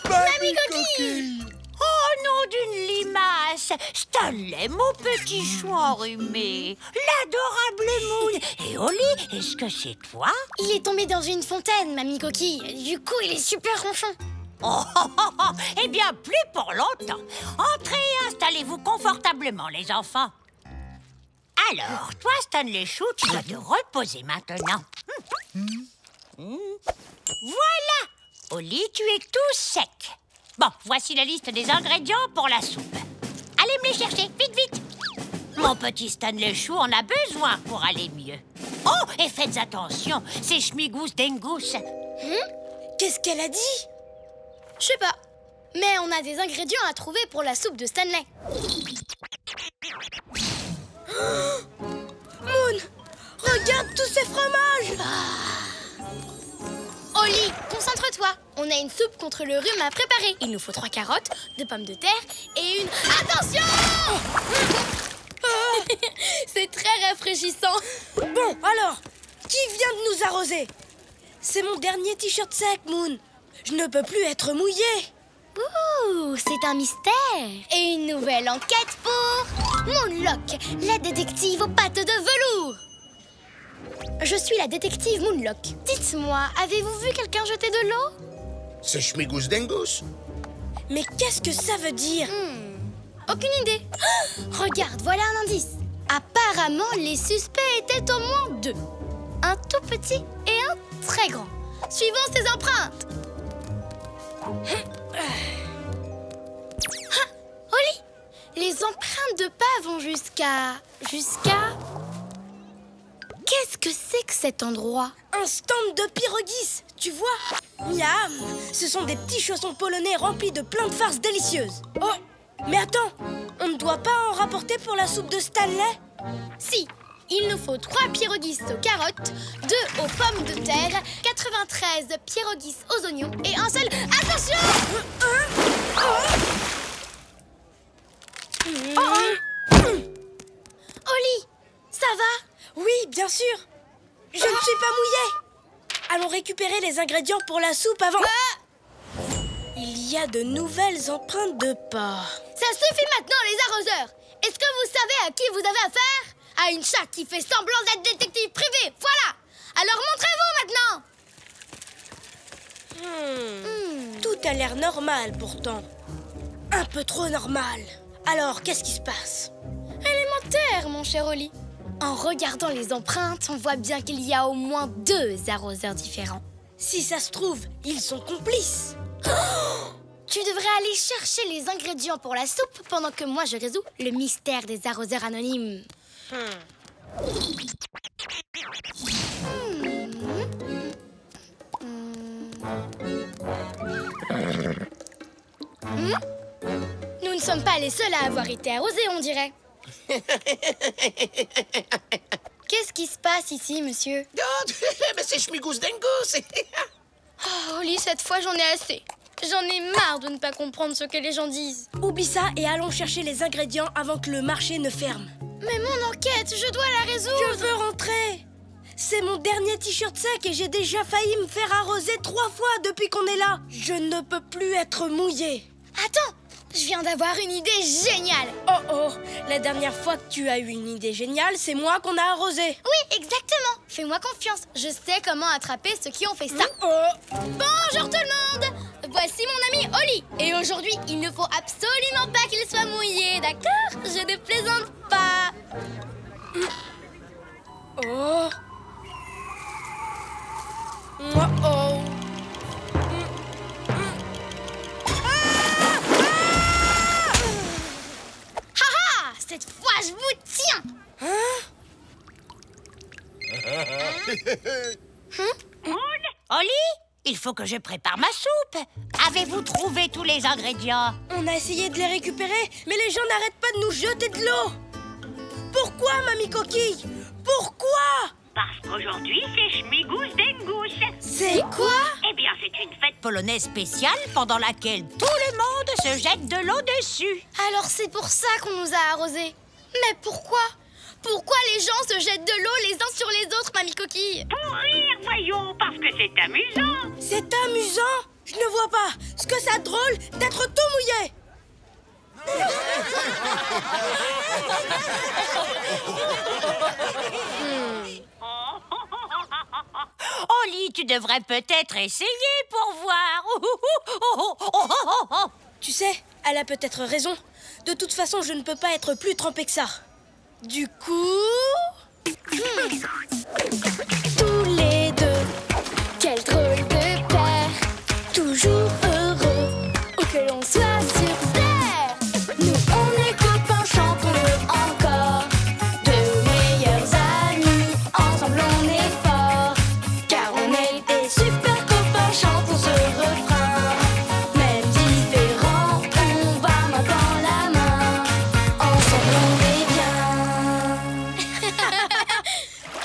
Mamie Coquille! Oh, nom d'une limace! Stanley, mon petit chou enrhumé! L'adorable Moon! Et Oli, est-ce que c'est toi? Il est tombé dans une fontaine, Mamie Coquille. Du coup, il est super ronchon. Oh, eh bien, plus pour longtemps. Entrez et installez-vous confortablement, les enfants. Alors, toi, Stanley Chou, tu vas te reposer maintenant. Voilà. Oli, tu es tout sec. Bon, voici la liste des ingrédients pour la soupe. Allez me les chercher, vite, vite. Mon petit Stanley Chou en a besoin pour aller mieux. Oh, et faites attention, c'est Schmigous Dengus. Qu'est-ce qu'elle a dit? Je sais pas. Mais on a des ingrédients à trouver pour la soupe de Stanley. Moon, regarde tous ces fromages. Oli, concentre-toi. On a une soupe contre le rhume à préparer. Il nous faut 3 carottes, 2 pommes de terre et une... Attention! C'est très rafraîchissant. Bon, alors, qui vient de nous arroser? C'est mon dernier t-shirt sec, Moon. Je ne peux plus être mouillé. Ouh, c'est un mystère. Et une nouvelle enquête pour Moonlock, la détective aux pattes de velours. Je suis la détective Moonlock. Dites-moi, avez-vous vu quelqu'un jeter de l'eau? C'est Schmigous Dengus. Mais qu'est-ce que ça veut dire? Aucune idée. Regarde, voilà un indice. Apparemment, les suspects étaient au moins 2. Un tout petit et un très grand. Suivons ces empreintes. Oli, les empreintes de pas vont jusqu'à... Qu'est-ce que c'est que cet endroit? Un stand de pierogis, tu vois? Miam! Ce sont des petits chaussons polonais remplis de plein de farces délicieuses. Oh, mais attends, on ne doit pas en rapporter pour la soupe de Stanley? Si, il nous faut 3 pierogis aux carottes, 2 aux pommes de terre, 93 pierogis aux oignons et un seul... Attention! Oli, ça va? Oui, bien sûr. Je ne suis pas mouillée. Allons récupérer les ingrédients pour la soupe avant... Il y a de nouvelles empreintes de pas. Ça suffit maintenant, les arroseurs. Est-ce que vous savez à qui vous avez affaire? À une chatte qui fait semblant d'être détective privé, voilà. Alors montrez-vous maintenant. Tout a l'air normal pourtant. Un peu trop normal. Alors, qu'est-ce qui se passe? Élémentaire, mon cher Oli. En regardant les empreintes, on voit bien qu'il y a au moins 2 arroseurs différents. Si ça se trouve, ils sont complices. Tu devrais aller chercher les ingrédients pour la soupe pendant que moi je résous le mystère des arroseurs anonymes. Nous ne sommes pas les seuls à avoir été arrosés, on dirait. Qu'est-ce qui se passe ici, monsieur? Oh, mais c'est Schmigous Dengus. Oh, Oli, cette fois, j'en ai assez. J'en ai marre de ne pas comprendre ce que les gens disent. Oublie ça et allons chercher les ingrédients avant que le marché ne ferme. Mais mon enquête, je dois la résoudre. Je veux rentrer. C'est mon dernier t-shirt sec et j'ai déjà failli me faire arroser 3 fois depuis qu'on est là. Je ne peux plus être mouillée. Attends, je viens d'avoir une idée géniale. Oh, la dernière fois que tu as eu une idée géniale, c'est moi qu'on a arrosé. Oui, exactement. Fais-moi confiance. Je sais comment attraper ceux qui ont fait ça. Bonjour tout le monde. Voici mon ami Oli. Et aujourd'hui, il ne faut absolument pas qu'il soit mouillé, d'accord? Je ne plaisante pas. Oh. Cette fois, je vous tiens. Oli, il faut que je prépare ma soupe. Avez-vous trouvé tous les ingrédients? On a essayé de les récupérer, mais les gens n'arrêtent pas de nous jeter de l'eau. Pourquoi, Mamie Coquille? Pourquoi? Parce qu'aujourd'hui, c'est Schmigous Dengus. C'est quoi? Eh bien, c'est une fête polonaise spéciale pendant laquelle tout le monde se jette de l'eau dessus. Alors c'est pour ça qu'on nous a arrosés. Mais pourquoi? Pourquoi les gens se jettent de l'eau les uns sur les autres, Mamie Coquille? Pour rire, voyons, parce que c'est amusant. C'est amusant? Je ne vois pas. Ce que c'est drôle d'être tout mouillé. Oli, tu devrais peut-être essayer pour voir. Elle a peut-être raison. De toute façon, je ne peux pas être plus trempée que ça. Du coup... Tous les deux, quel drôle de paire. Toujours heureux, où que l'on soit sur terre. Nous, on est copains, chantons-le encore. Deux meilleurs amis, ensemble on est forts. Car on est des super copains, chantons ce refrain. Même différents, on va main dans la main. Ensemble on est bien.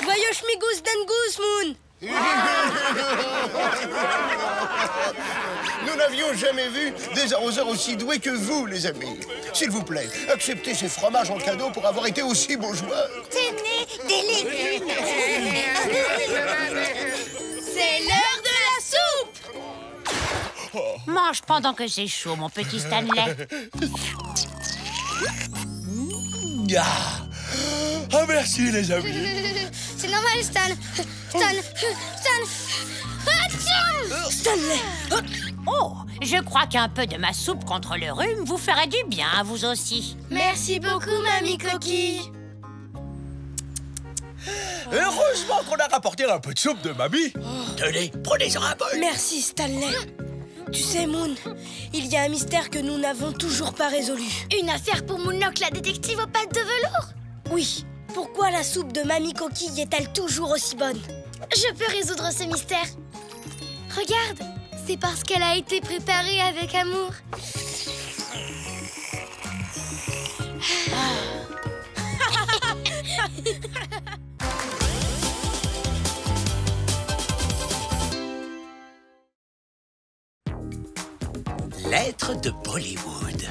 Voyons schmigus dengus, Moon. Nous n'avions jamais vu des arroseurs aussi doués que vous, les amis. S'il vous plaît, acceptez ces fromages en cadeau pour avoir été aussi bons joueurs. Tenez, des légumes. C'est l'heure de la soupe. Mange pendant que c'est chaud, mon petit Stanley. Ah, merci, les amis. C'est normal, Stan. Stanley. Oh, je crois qu'un peu de ma soupe contre le rhume vous ferait du bien à vous aussi. Merci beaucoup, Mamie Coquille. Heureusement qu'on a rapporté un peu de soupe de mamie. Tenez, prenez-en un bol. Merci, Stanley. Tu sais, Moon, il y a un mystère que nous n'avons toujours pas résolu. Une affaire pour Moonlock, la détective aux pattes de velours. Oui, pourquoi la soupe de Mamie Coquille est-elle toujours aussi bonne? Je peux résoudre ce mystère. Regarde, c'est parce qu'elle a été préparée avec amour. Lettre de Bollywood.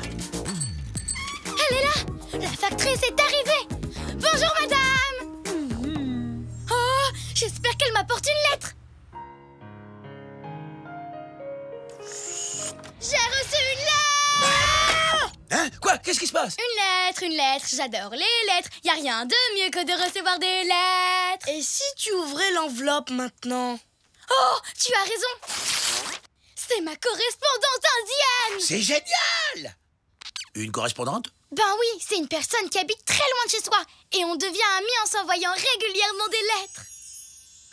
Elle est là. La factrice est arrivée. Bonjour, madame. Oh, j'espère qu'elle m'apporte une lettre. J'ai reçu une lettre. Hein? Quoi? Qu'est-ce qui se passe? Une lettre. J'adore les lettres. Y a rien de mieux que de recevoir des lettres. Et si tu ouvrais l'enveloppe maintenant? Oh, tu as raison. C'est ma correspondante indienne. C'est génial! Une correspondante? Ben oui, c'est une personne qui habite très loin de chez soi. Et on devient amis en s'envoyant régulièrement des lettres.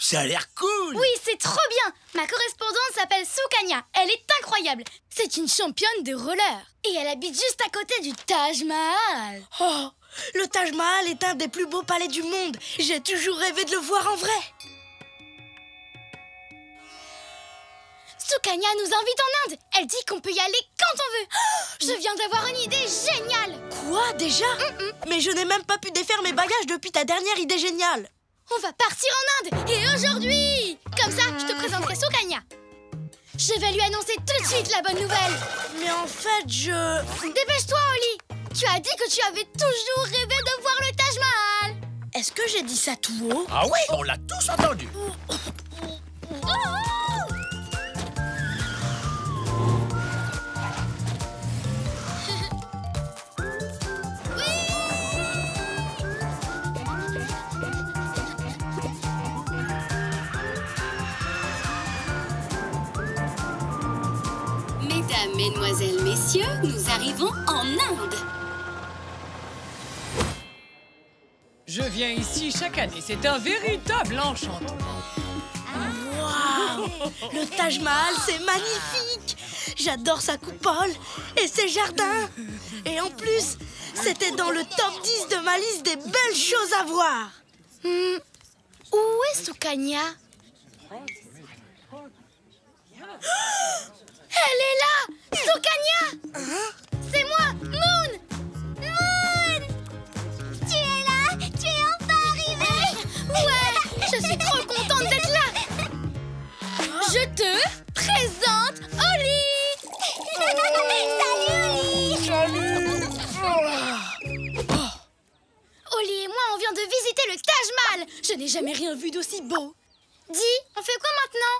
Ça a l'air cool! Oui, c'est trop bien. Ma correspondante s'appelle Sukanya. Elle est incroyable. C'est une championne de roller. Et elle habite juste à côté du Taj Mahal. Oh, le Taj Mahal est un des plus beaux palais du monde. J'ai toujours rêvé de le voir en vrai. Sukanya nous invite en Inde. Elle dit qu'on peut y aller quand on veut. Oh, je viens d'avoir une idée géniale. Quoi, déjà? Mais je n'ai même pas pu défaire mes bagages depuis ta dernière idée géniale. On va partir en Inde. Et aujourd'hui. Comme ça, je te présenterai Sukanya. Je vais lui annoncer tout de suite la bonne nouvelle. Mais en fait, Dépêche-toi, Oli. Tu as dit que tu avais toujours rêvé de voir le Taj Mahal. Est-ce que j'ai dit ça tout haut? Ah oui, on l'a tous entendu. Mesdames, Mesdemoiselles, Messieurs, nous arrivons en Inde. Je viens ici chaque année, c'est un véritable enchantement. Waouh! Le Taj Mahal, c'est magnifique! J'adore sa coupole et ses jardins. Et en plus, c'était dans le top 10 de ma liste des belles choses à voir. Où est Sukanya? Elle est là! Sukanya! C'est moi, Moon! Moon! Tu es là? Tu es enfin arrivée? Ouais, je suis trop contente d'être là! Je te présente Oli! Salut, Oli! Oli et moi, on vient de visiter le Taj Mahal. Je n'ai jamais rien vu d'aussi beau. Dis, on fait quoi maintenant?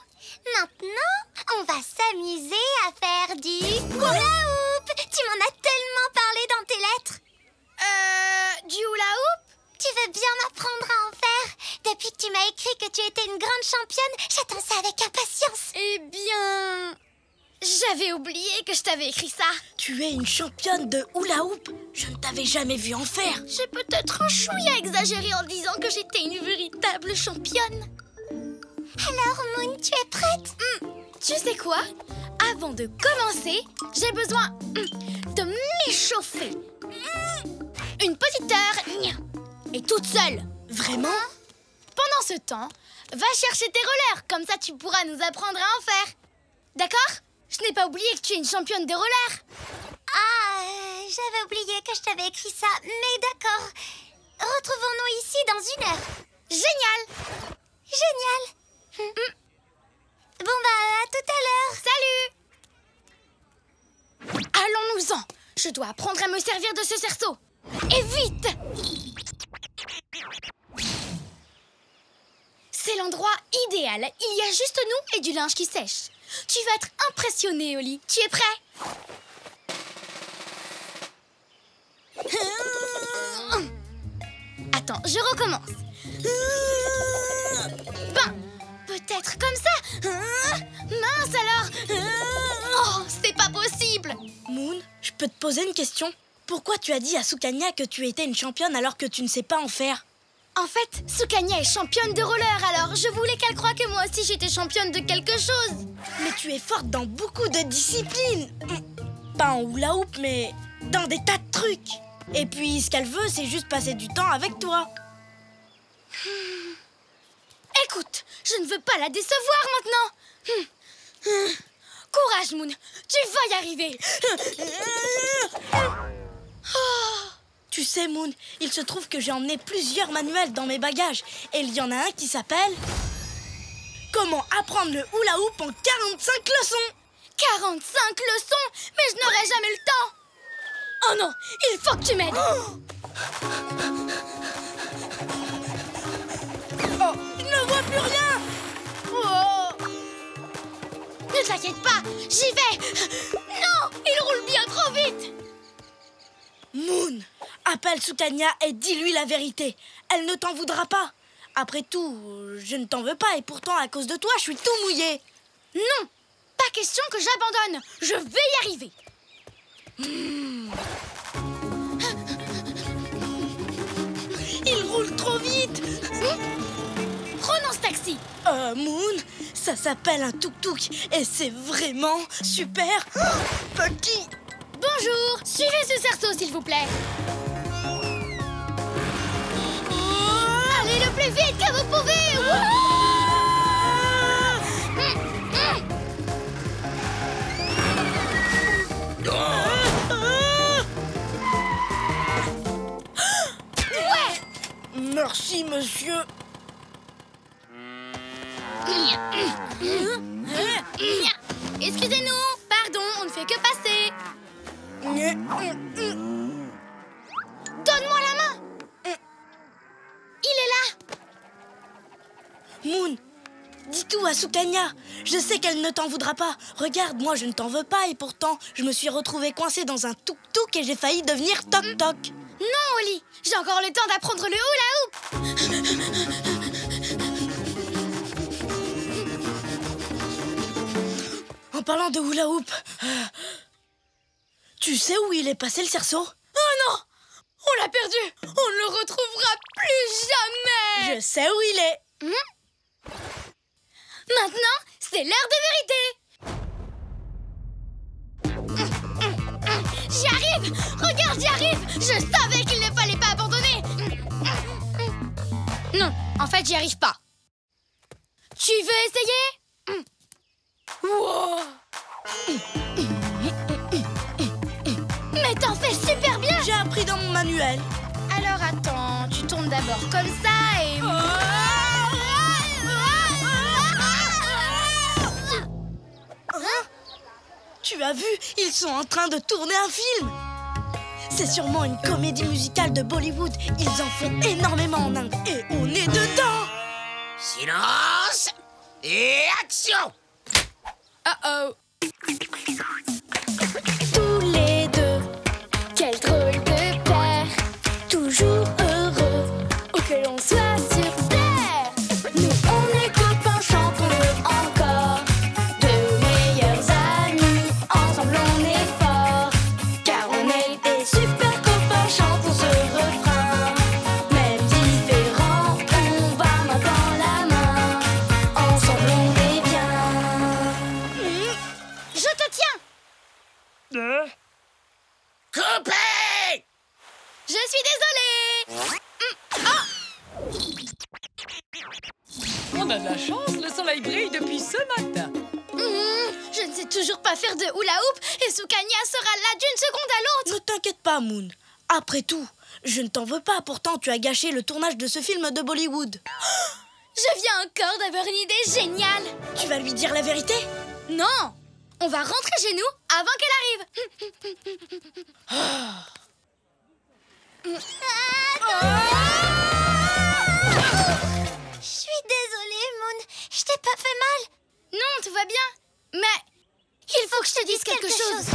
Maintenant, on va s'amuser à faire du hula hoop. Tu m'en as tellement parlé dans tes lettres. Du hula hoop? Tu veux bien m'apprendre à en faire? Depuis que tu m'as écrit que tu étais une grande championne, j'attends ça avec impatience. Eh bien, J'avais oublié que je t'avais écrit ça. Tu es une championne de hula hoop. Je ne t'avais jamais vue en faire. J'ai peut-être un chouïa exagéré en disant que j'étais une véritable championne. Alors, Moon, tu es prête? Tu sais quoi? Avant de commencer, j'ai besoin de m'échauffer. Une petite heure, et toute seule. Vraiment? Pendant ce temps, va chercher tes rollers, comme ça tu pourras nous apprendre à en faire. D'accord? Je n'ai pas oublié que tu es une championne de rollers. J'avais oublié que je t'avais écrit ça, mais d'accord. Retrouvons-nous ici dans 1 heure. Génial! Génial. Bon à tout à l'heure. Salut! Allons-nous-en. Je dois apprendre à me servir de ce cerceau. Et vite! C'est l'endroit idéal. Il y a juste nous et du linge qui sèche. Tu vas être impressionné, Oli. Tu es prêt? Attends, je recommence. Ben, peut-être comme ça. Mince alors. Oh, c'est pas possible. Moon, je peux te poser une question? Pourquoi tu as dit à Sukanya que tu étais une championne alors que tu ne sais pas en faire? En fait, Sukanya est championne de roller, alors je voulais qu'elle croie que moi aussi j'étais championne de quelque chose. Mais tu es forte dans beaucoup de disciplines. Pas en hula hoop, mais dans des tas de trucs. Et puis, ce qu'elle veut, c'est juste passer du temps avec toi. Écoute, je ne veux pas la décevoir maintenant. Courage, Moon, tu vas y arriver. Tu sais, Moon, il se trouve que j'ai emmené plusieurs manuels dans mes bagages. Et il y en a un qui s'appelle « Comment apprendre le hula hoop en 45 leçons ». 45 leçons? Mais je n'aurai jamais le temps. Oh non, il faut que tu m'aides. Oh, je ne vois plus rien. Oh. Ne t'inquiète pas, j'y vais. Non, il roule bien trop vite. Moon, appelle Sukanya et dis-lui la vérité. Elle ne t'en voudra pas. Après tout, je ne t'en veux pas et pourtant, à cause de toi, je suis tout mouillé. Non, pas question que j'abandonne. Je vais y arriver. Il roule trop vite. Prenons ce taxi. Moon, ça s'appelle un tuk-tuk et c'est vraiment super petit. Bonjour, suivez ce cerceau s'il vous plaît. Allez le plus vite que vous pouvez. Ouais. Merci, monsieur. Excusez-nous, pardon, on ne fait que passer. Donne-moi la main. Il est là. Moon, dis tout à Sukanya. Je sais qu'elle ne t'en voudra pas. Regarde, moi je ne t'en veux pas et pourtant je me suis retrouvée coincée dans un tuk-tuk et j'ai failli devenir toc-toc. Non, Oli, j'ai encore le temps d'apprendre le hula hoop. En parlant de hula hoop, tu sais où il est passé le cerceau? Oh non! On l'a perdu! On ne le retrouvera plus jamais! Je sais où il est. Maintenant, c'est l'heure de vérité! J'y arrive! Regarde, j'y arrive! Je savais qu'il ne fallait pas abandonner! Non, en fait, j'y arrive pas. Tu veux essayer? Wow. Mais t'en fais super bien! J'ai appris dans mon manuel. Alors attends, tu tournes d'abord comme ça et... Tu as vu, ils sont en train de tourner un film. C'est sûrement une comédie musicale de Bollywood. Ils en font énormément en Inde et on est dedans. Silence et action. Oh. Tous les deux, quel drôle de paire, toujours heureux, où que l'on soit sur terre. Nous on est copains, chantons-le encore, de meilleurs amis, Je te tiens. Coupez! Je suis désolée. On a de la chance, le soleil brille depuis ce matin. Je ne sais toujours pas faire de hula hoop et Sukanya sera là d'une seconde à l'autre. Ne t'inquiète pas, Moon. Après tout, je ne t'en veux pas. Pourtant, tu as gâché le tournage de ce film de Bollywood. Je viens encore d'avoir une idée géniale. Tu vas lui dire la vérité? Non, on va rentrer chez nous avant qu'elle arrive. Je suis désolée, Moon. Je t'ai pas fait mal. Non, tout va bien. Mais il faut que je te dise quelque chose.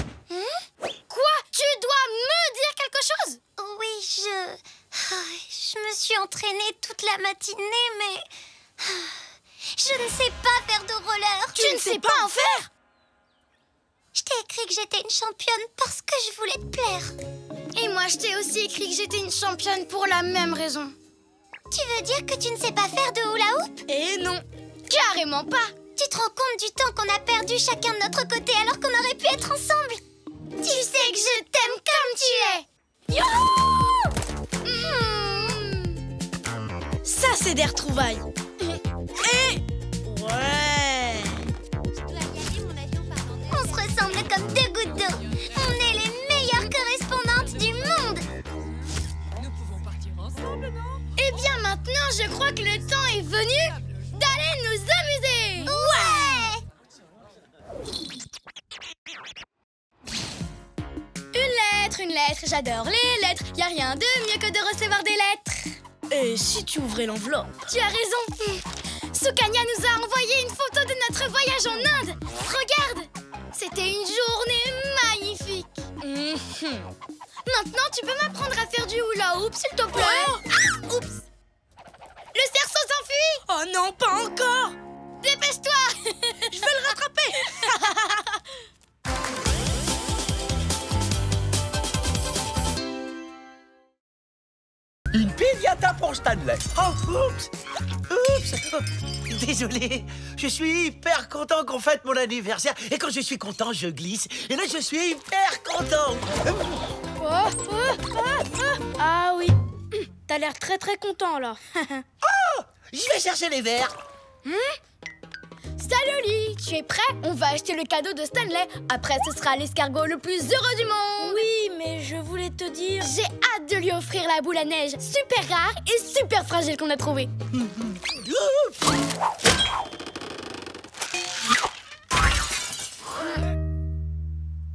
Quoi? Tu dois me dire quelque chose? Oui, je me suis entraînée toute la matinée, mais je ne sais pas faire de roller. Tu ne sais pas en faire? Je t'ai écrit que j'étais une championne parce que je voulais te plaire. Et moi, je t'ai aussi écrit que j'étais une championne pour la même raison. Tu veux dire que tu ne sais pas faire de hula hoop? Eh non, carrément pas. Tu te rends compte du temps qu'on a perdu chacun de notre côté alors qu'on aurait pu être ensemble? Tu sais que je t'aime comme tu es. Ça, c'est des retrouvailles. Et... ouais. Je dois y aller, mon avion part en l'air. On se ressemble comme deux gouttes d'eau. On est les meilleures correspondantes du monde. Nous pouvons partir ensemble, non? Eh bien, maintenant, je crois que le temps est venu d'aller nous amuser. Ouais! Une lettre, j'adore les lettres. Y a rien de mieux que de recevoir des lettres. Et si tu ouvrais l'enveloppe? Tu as raison. Sukanya nous a envoyé une photo de notre voyage en Inde. Regarde, c'était une journée magnifique. Maintenant, tu peux m'apprendre à faire du hula hoop, s'il te plaît? Ah, oups. Le cerceau s'enfuit. Oh non, pas encore. Dépêche-toi. Je vais le rattraper. Une piñata pour Stanley. Oh, oups. Désolé, je suis hyper content qu'on fête mon anniversaire. Et quand je suis content, je glisse. Et là, je suis hyper content. Ah oui, t'as l'air très très content là. Oh, je vais chercher les verres. Salut Oli, tu es prêt? On va acheter le cadeau de Stanley. Après, ce sera l'escargot le plus heureux du monde. Oui, mais je voulais te dire... J'ai hâte de lui offrir la boule à neige super rare et super fragile qu'on a trouvée.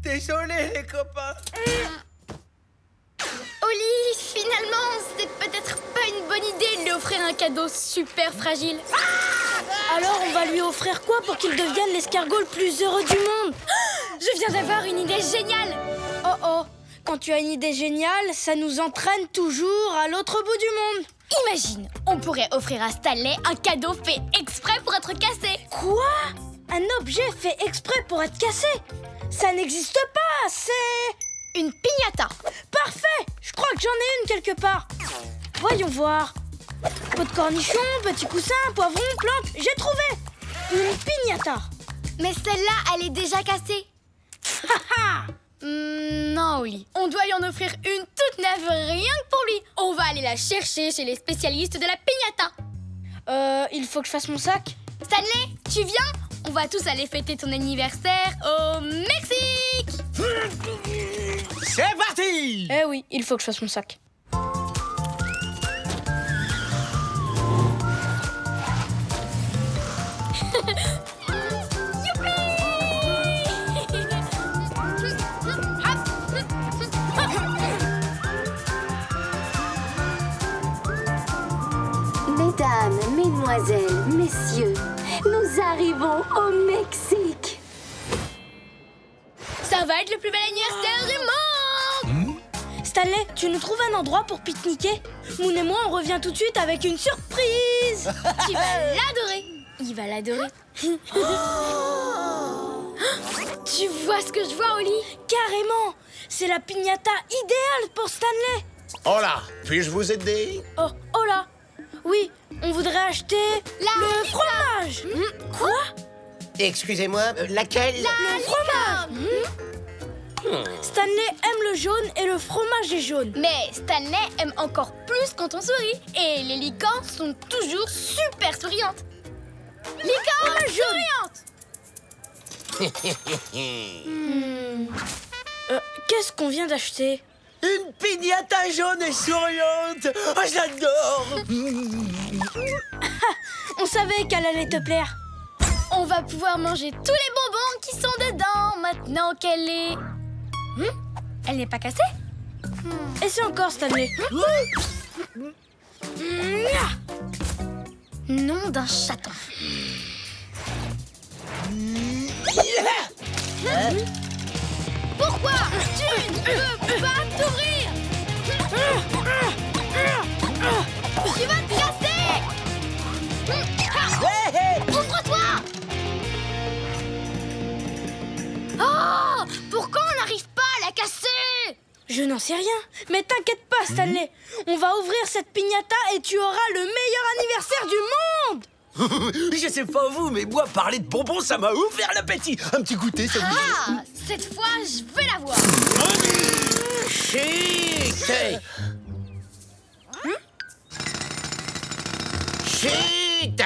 Désolé, les copains. Oli, finalement, c'est peut-être pas une bonne idée de lui offrir un cadeau super fragile. Alors on va lui offrir quoi pour qu'il devienne l'escargot le plus heureux du monde? Je viens d'avoir une idée géniale. Oh oh, quand tu as une idée géniale, ça nous entraîne toujours à l'autre bout du monde. Imagine, on pourrait offrir à Stanley un cadeau fait exprès pour être cassé. Quoi? Un objet fait exprès pour être cassé? Ça n'existe pas, c'est... une piñata. Parfait, je crois que j'en ai une quelque part. Voyons voir. Pot de cornichon, petit coussin, poivron, plante, j'ai trouvé. Une piñata. Mais celle-là, elle est déjà cassée. Non, Oli. On doit lui en offrir une toute neuve rien que pour lui. On va aller la chercher chez les spécialistes de la piñata. Il faut que je fasse mon sac. Stanley, tu viens? On va tous aller fêter ton anniversaire au Mexique. C'est parti. Eh oui, il faut que je fasse mon sac. Mesdames, mesdemoiselles, messieurs, nous arrivons au Mexique. Ça va être le plus bel anniversaire du monde. Stanley, tu nous trouves un endroit pour pique-niquer? Moon et moi, on revient tout de suite avec une surprise. Tu vas l'adorer. Il va l'adorer. Tu vois ce que je vois, Oli? Carrément. C'est la piñata idéale pour Stanley. Oh là, puis-je vous aider? Oh là. Oui, on voudrait acheter le fromage. Quoi? Excusez-moi, laquelle? Le fromage. Stanley aime le jaune et le fromage est jaune. Mais Stanley aime encore plus quand on sourit. Et les licornes sont toujours super souriantes. Licorne souriante. Qu'est-ce qu'on vient d'acheter? Une piñata jaune et souriante. Oh, j'adore. On savait qu'elle allait te plaire. On va pouvoir manger tous les bonbons qui sont dedans maintenant qu'elle est... Elle n'est pas cassée? Et c'est encore Stanley. Nom d'un chaton. Pourquoi tu ne peux pas t'ouvrir? Tu vas te casser. Ouvre-toi. Oh, pourquoi on n'arrive pas à la casser? Je n'en sais rien. Mais t'inquiète pas, Stanley. On va ouvrir cette piñata et tu auras le meilleur anniversaire du monde. Je sais pas vous, mais moi, parler de bonbons, ça m'a ouvert l'appétit. Un petit goûter, ça vous dit? Ah, cette fois, je vais la voir. Chut! Chut!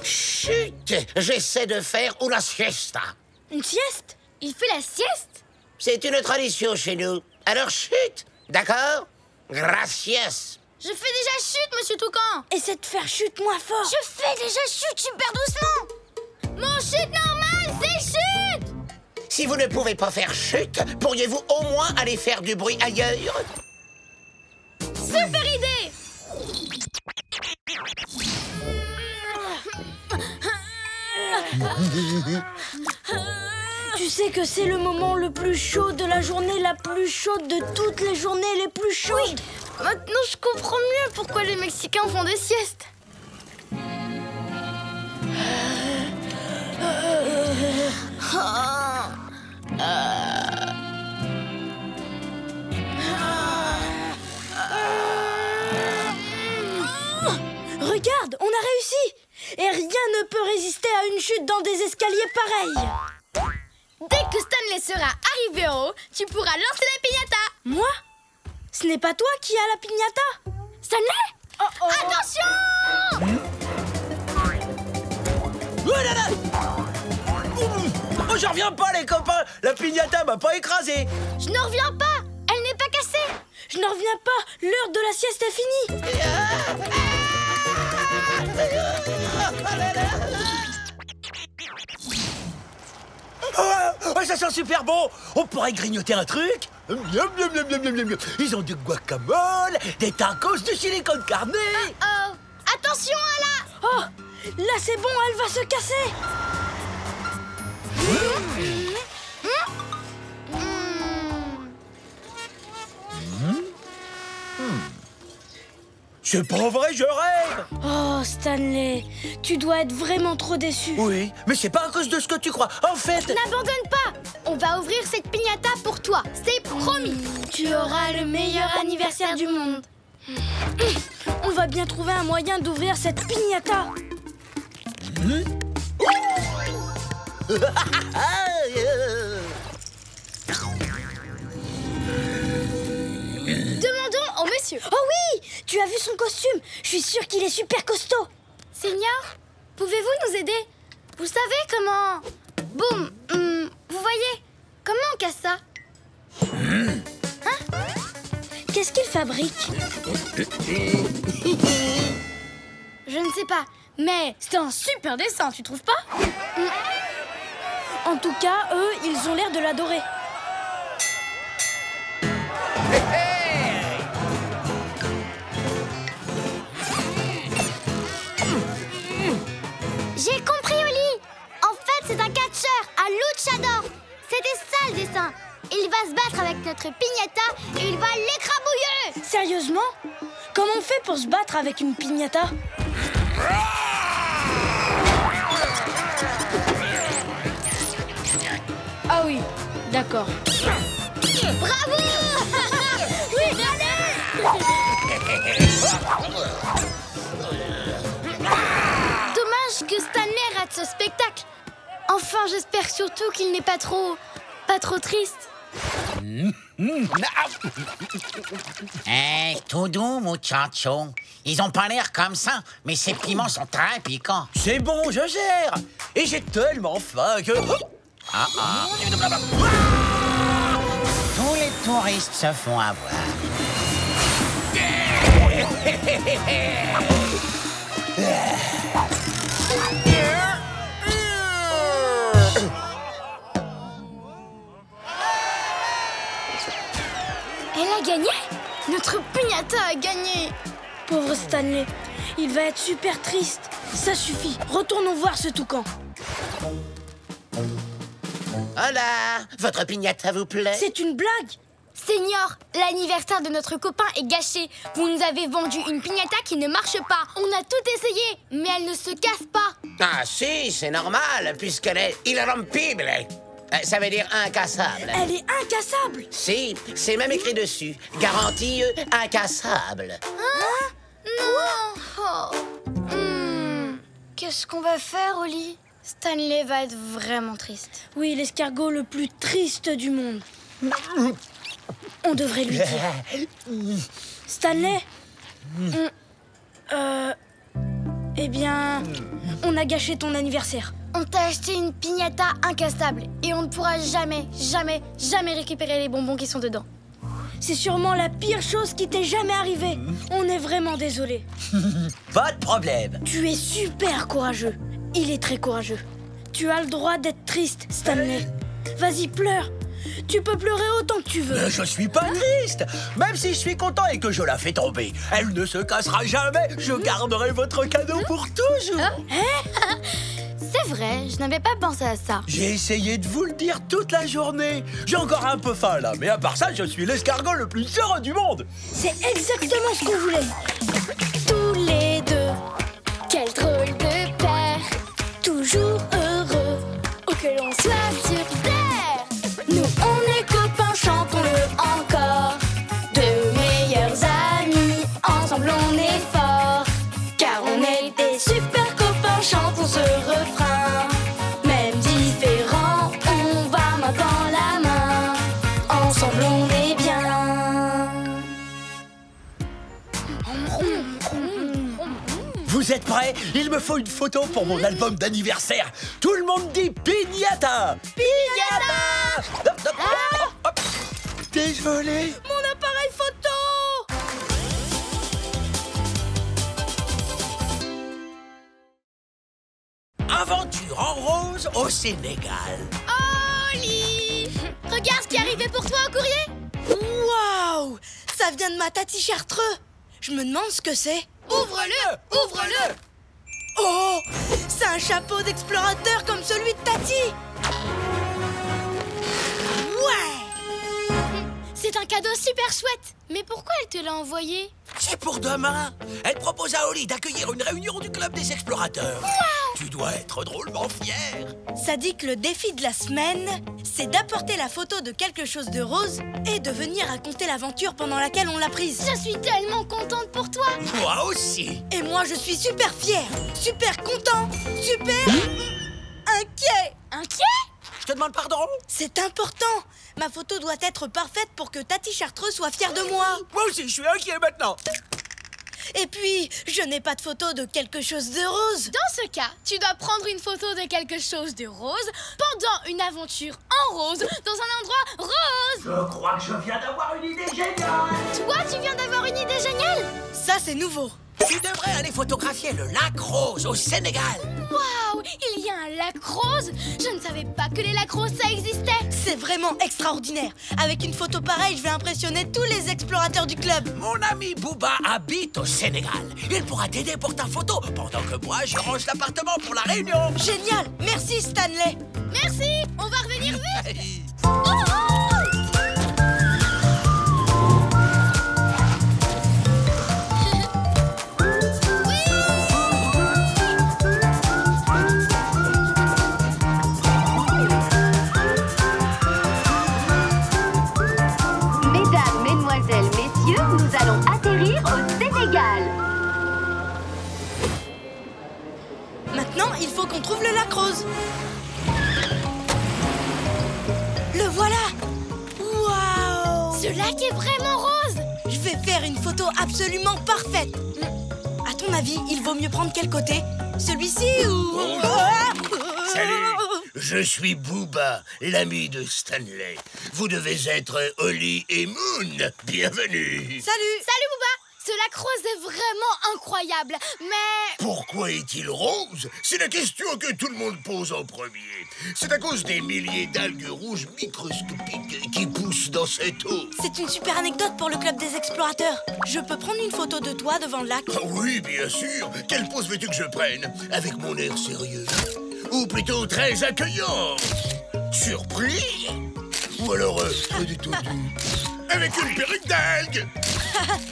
Chut! J'essaie de faire una siesta. Une sieste? Il fait la sieste? C'est une tradition chez nous. Alors chut! D'accord? Gracias. Je fais déjà chute, monsieur Toucan. Essaie de faire chute moins fort. Je fais déjà chute super doucement. Mon chute normal, c'est chute. Si vous ne pouvez pas faire chute, pourriez-vous au moins aller faire du bruit ailleurs? Super idée. Tu sais que c'est le moment le plus chaud de la journée, la plus chaude de toutes les journées les plus chaudes. Oui. Maintenant, je comprends mieux pourquoi les Mexicains font des siestes. Regarde, on a réussi. Et rien ne peut résister à une chute dans des escaliers pareils. Dès que Stanley sera arrivé en haut, tu pourras lancer la piñata. Moi? Ce n'est pas toi qui as la piñata? Stanley? Oh. Attention! Oh là là! Oh, j'en reviens pas, les copains! La piñata m'a pas écrasé! Je n'en reviens pas! Elle n'est pas cassée! Je n'en reviens pas! L'heure de la sieste est finie! Oh, ça sent super bon! On pourrait grignoter un truc? Miam, miam, miam, miam, miam, miam. Ils ont du guacamole, des tacos de chili con carne. Oh! Attention, Ala! Oh! Là, c'est bon, elle va se casser! C'est pas vrai, je rêve! Oh, Stanley, tu dois être vraiment trop déçu. Oui, mais c'est pas à cause de ce que tu crois. En fait... N'abandonne pas! On va ouvrir cette piñata pour toi, c'est promis! Tu auras le meilleur anniversaire du monde. On va bien trouver un moyen d'ouvrir cette piñata. Demandons au monsieur. Oh oui! Tu as vu son costume? Je suis sûre qu'il est super costaud. Seigneur, pouvez-vous nous aider? Vous savez comment... Boum! Vous voyez? Comment on casse ça? Hein? Qu'est-ce qu'il fabrique? Je ne sais pas, mais c'est un super dessin, tu trouves pas? En tout cas, eux, ils ont l'air de l'adorer. J'ai compris, Oli! En fait, c'est un catcheur, un luchador. C'était ça le dessin. Il va se battre avec notre piñata et il va l'écrabouiller. Sérieusement? Comment on fait pour se battre avec une piñata? Ah oui, d'accord. Bravo! Oui, allez! Dommage dommage que Stanley rate ce spectacle. Enfin, j'espère surtout qu'il n'est pas trop triste. Tout doux, muchacho. Ils ont pas l'air comme ça, mais ces piments sont très piquants. C'est bon, je gère. Et j'ai tellement faim que... Tous les touristes se font avoir. Elle a gagné? Notre piñata a gagné. Pauvre Stanley, il va être super triste. Ça suffit, retournons voir ce toucan. Hola, votre piñata vous plaît? C'est une blague. Seigneur, l'anniversaire de notre copain est gâché. Vous nous avez vendu une piñata qui ne marche pas. On a tout essayé, mais elle ne se casse pas. Ah si, c'est normal, puisqu'elle est irrompible. Ça veut dire incassable. Elle est incassable. Si, c'est même écrit dessus. Garantie incassable. Hein? Non. Oh. Qu'est-ce qu'on va faire, Oli? Stanley va être vraiment triste. Oui, l'escargot le plus triste du monde. On devrait lui dire. Stanley, eh bien, on a gâché ton anniversaire. On t'a acheté une piñata incassable et on ne pourra jamais récupérer les bonbons qui sont dedans. C'est sûrement la pire chose qui t'est jamais arrivée. On est vraiment désolé. Pas de problème. Tu es super courageux. Il est très courageux. Tu as le droit d'être triste, Stanley. Vas-y, pleure. Tu peux pleurer autant que tu veux. Mais je suis pas triste. Même si je suis content et que je la fais tomber, elle ne se cassera jamais. Je garderai votre cadeau pour toujours. C'est vrai, je n'avais pas pensé à ça. J'ai essayé de vous le dire toute la journée. J'ai encore un peu faim là, mais à part ça, je suis l'escargot le plus heureux du monde. C'est exactement ce qu'on voulait. Tous les deux, quel drôle de père. Toujours heureux, où que l'on soit sur terre. Nous, on est copains, chantons-le encore. Deux meilleurs amis, ensemble on est forts. Car on est des super copains, chantons ce refrain. Même différents, on va main dans la main. Ensemble on est bien. Vous êtes prêts? Il me faut une photo pour mon album d'anniversaire. Tout le monde dit piñata. Piñata. Hop. Désolé. Mon appareil photo. Aventure en rose au Sénégal. Oli! Regarde ce qui est arrivé pour toi au courrier. Waouh! Ça vient de ma Tati Chartreux. Je me demande ce que c'est. Ouvre-le! Ouvre-le! Oh! C'est un chapeau d'explorateur comme celui de Tati. Ouais! C'est un cadeau super chouette. Mais pourquoi elle te l'a envoyé? C'est pour demain. Elle propose à Oli d'accueillir une réunion du club des explorateurs. Wow! Tu dois être drôlement fier. Ça dit que le défi de la semaine, c'est d'apporter la photo de quelque chose de rose et de venir raconter l'aventure pendant laquelle on l'a prise. Je suis tellement contente pour toi. Moi aussi. Et moi, je suis super fier, super content, super inquiet. Inquiet? Je te demande pardon. C'est important. Ma photo doit être parfaite pour que Tati Chartreux soit fière de moi. Moi aussi, je suis inquiet maintenant. Et puis, je n'ai pas de photo de quelque chose de rose. Dans ce cas, tu dois prendre une photo de quelque chose de rose pendant une aventure en rose dans un endroit rose. Je crois que je viens d'avoir une idée géniale. Toi, tu viens d'avoir une idée géniale. Ça, c'est nouveau. Tu devrais aller photographier le lac Rose au Sénégal. Waouh, il y a un lac rose. Je ne savais pas que les lacs roses, ça existait. C'est vraiment extraordinaire. Avec une photo pareille, je vais impressionner tous les explorateurs du club. Mon ami Booba habite au Sénégal. Il pourra t'aider pour ta photo pendant que moi, je range l'appartement pour la réunion. Génial. Merci, Stanley. Merci. On va revenir vite. Nous allons atterrir au Sénégal. Maintenant, lac est vraiment rose. Je vais faire une photo absolument parfaite. À ton avis, il vaut mieux prendre quel côté? Celui-ci ou... Salut, je suis Booba, l'ami de Stanley. Vous devez être Ollie et Moon. Bienvenue. Salut. Salut Booba. Ce lac rose est vraiment incroyable, mais... Pourquoi est-il rose? C'est la question que tout le monde pose en premier. C'est à cause des milliers d'algues rouges microscopiques qui poussent dans cette eau. C'est une super anecdote pour le club des explorateurs. Je peux prendre une photo de toi devant le lac? Ah oui, bien sûr. Quelle pose veux-tu que je prenne? Avec mon air sérieux? Ou plutôt très accueillant? Surpris? Ou alors détendu? Avec une perruque d'algues?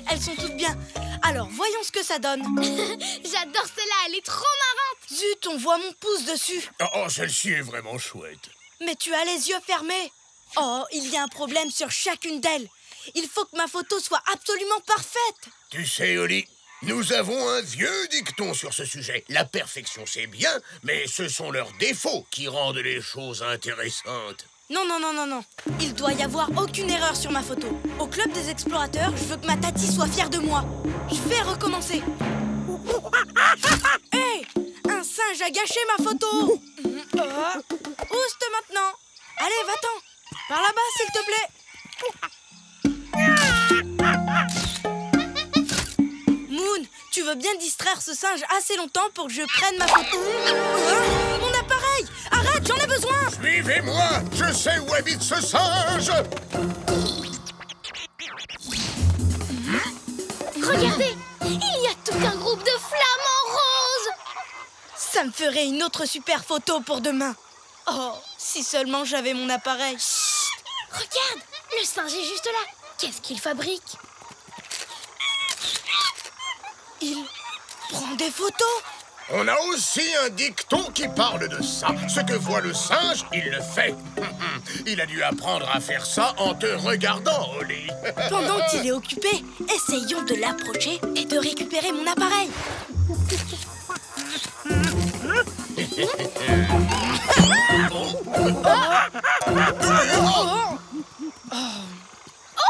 Elles sont toutes bien. Alors, voyons ce que ça donne. J'adore celle-là, elle est trop marrante. Zut, on voit mon pouce dessus. Oh, celle-ci est vraiment chouette. Mais tu as les yeux fermés. Oh, il y a un problème sur chacune d'elles. Il faut que ma photo soit absolument parfaite. Tu sais, Ollie, nous avons un vieux dicton sur ce sujet. La perfection, c'est bien, mais ce sont leurs défauts qui rendent les choses intéressantes. Non, non, non, non, non. Il doit y avoir aucune erreur sur ma photo. Au club des explorateurs, je veux que ma tati soit fière de moi. Je vais recommencer. Hé, un singe a gâché ma photo. Ouste maintenant. Allez, va-t'en. Par là-bas, s'il te plaît. Moon, tu veux bien distraire ce singe assez longtemps pour que je prenne ma photo? Mon appareil! Arrête, j'en ai besoin! Suivez-moi! Je sais où habite ce singe! Regardez! Il y a tout un groupe de flamants roses! Ça me ferait une autre super photo pour demain. Oh, si seulement j'avais mon appareil. Chut! Regarde! Le singe est juste là. Qu'est-ce qu'il fabrique? Il prend des photos. On a aussi un dicton qui parle de ça. Ce que voit le singe, il le fait. Il a dû apprendre à faire ça en te regardant, Ollie. Pendant qu'il est occupé, essayons de l'approcher et de récupérer mon appareil.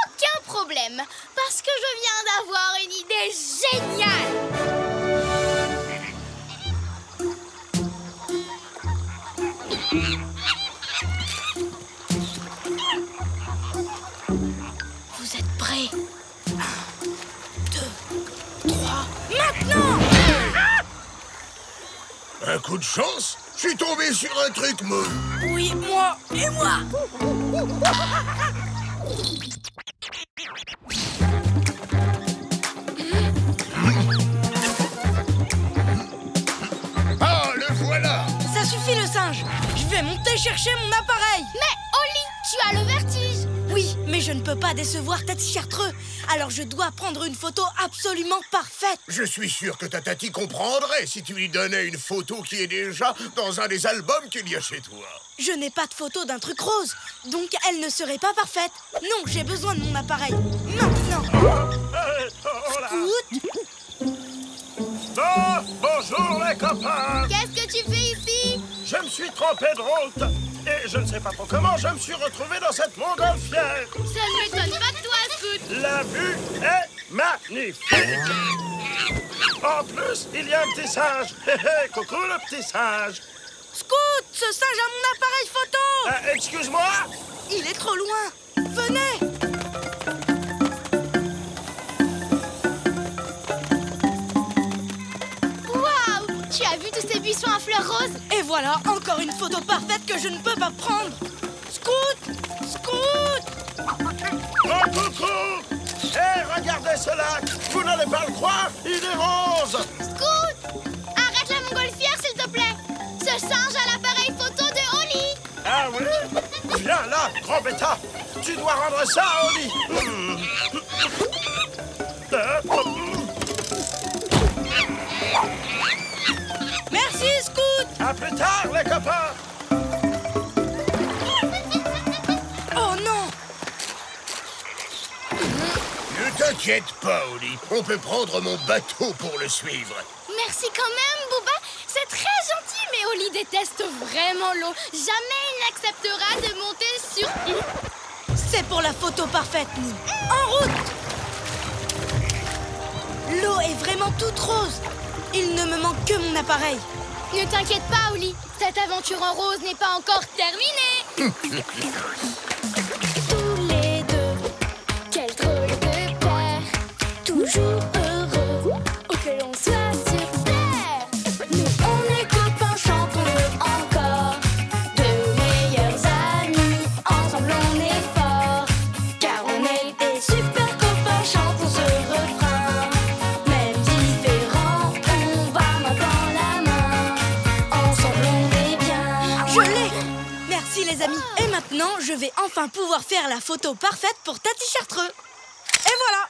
Aucun problème, parce que je viens d'avoir une idée géniale. Vous êtes prêts? 1, 2, 3, maintenant! Un coup de chance? Je suis tombé sur un truc mou. Oui, moi et moi. Ah, le voilà! Ça suffit le singe. Je vais monter chercher mon appareil. Mais Ollie, tu as le vertige. Oui, mais je ne peux pas décevoir Tati Chartreux. Alors je dois prendre une photo absolument parfaite. Je suis sûr que ta tati comprendrait si tu lui donnais une photo qui est déjà dans un des albums qu'il y a chez toi. Je n'ai pas de photo d'un truc rose, donc elle ne serait pas parfaite. Non, j'ai besoin de mon appareil. Maintenant. Scoot. Oh, bonjour les copains. Qu'est-ce que tu fais ici? Je me suis trompé de route. Et je ne sais pas trop comment je me suis retrouvé dans cette montgolfière. Ça ne m'étonne pas de toi, Scoot. La vue est magnifique. En plus, il y a un petit singe. Hé, hé, coucou le petit singe. Scoot, ce singe a mon appareil photo. Excuse-moi. Il est trop loin. Venez. Waouh, tu as vu tous ces buissons à fleurs roses? Et voilà, encore une photo parfaite que je ne peux pas prendre. Scoot, Scoot. Oh, coucou. Hé, regardez ce lac. Vous n'allez pas le croire, il est rose. Scoot, arrête la montgolfière, s'il te plaît. Ce singe a l'appareil photo de Ollie. Ah oui? Viens là, grand bêta. Tu dois rendre ça à Ollie. Merci, Scoot. À plus tard, les copains. Oh non. Ne t'inquiète pas, Ollie. On peut prendre mon bateau pour le suivre. Merci quand même, Booba. C'est très gentil, mais Ollie déteste vraiment l'eau. Jamais il n'acceptera de monter sur... C'est pour la photo parfaite, Moon. En route! L'eau est vraiment toute rose. Il ne me manque que mon appareil. Ne t'inquiète pas, Oli. Cette aventure en rose n'est pas encore terminée. Tous les deux, quel drôle de paire. Toujours heureux, où que l'on soit sur terre. Nous, on est copains, chantons-le encore. De meilleurs amis, ensemble on est forts. Car on est des super copains, chantons ce refrain. Même différents, on va main dans la main. Ensemble on est bien. Je l'ai! Merci les amis. Et maintenant, je vais enfin pouvoir faire la photo parfaite pour Tati Chartreux. Et voilà.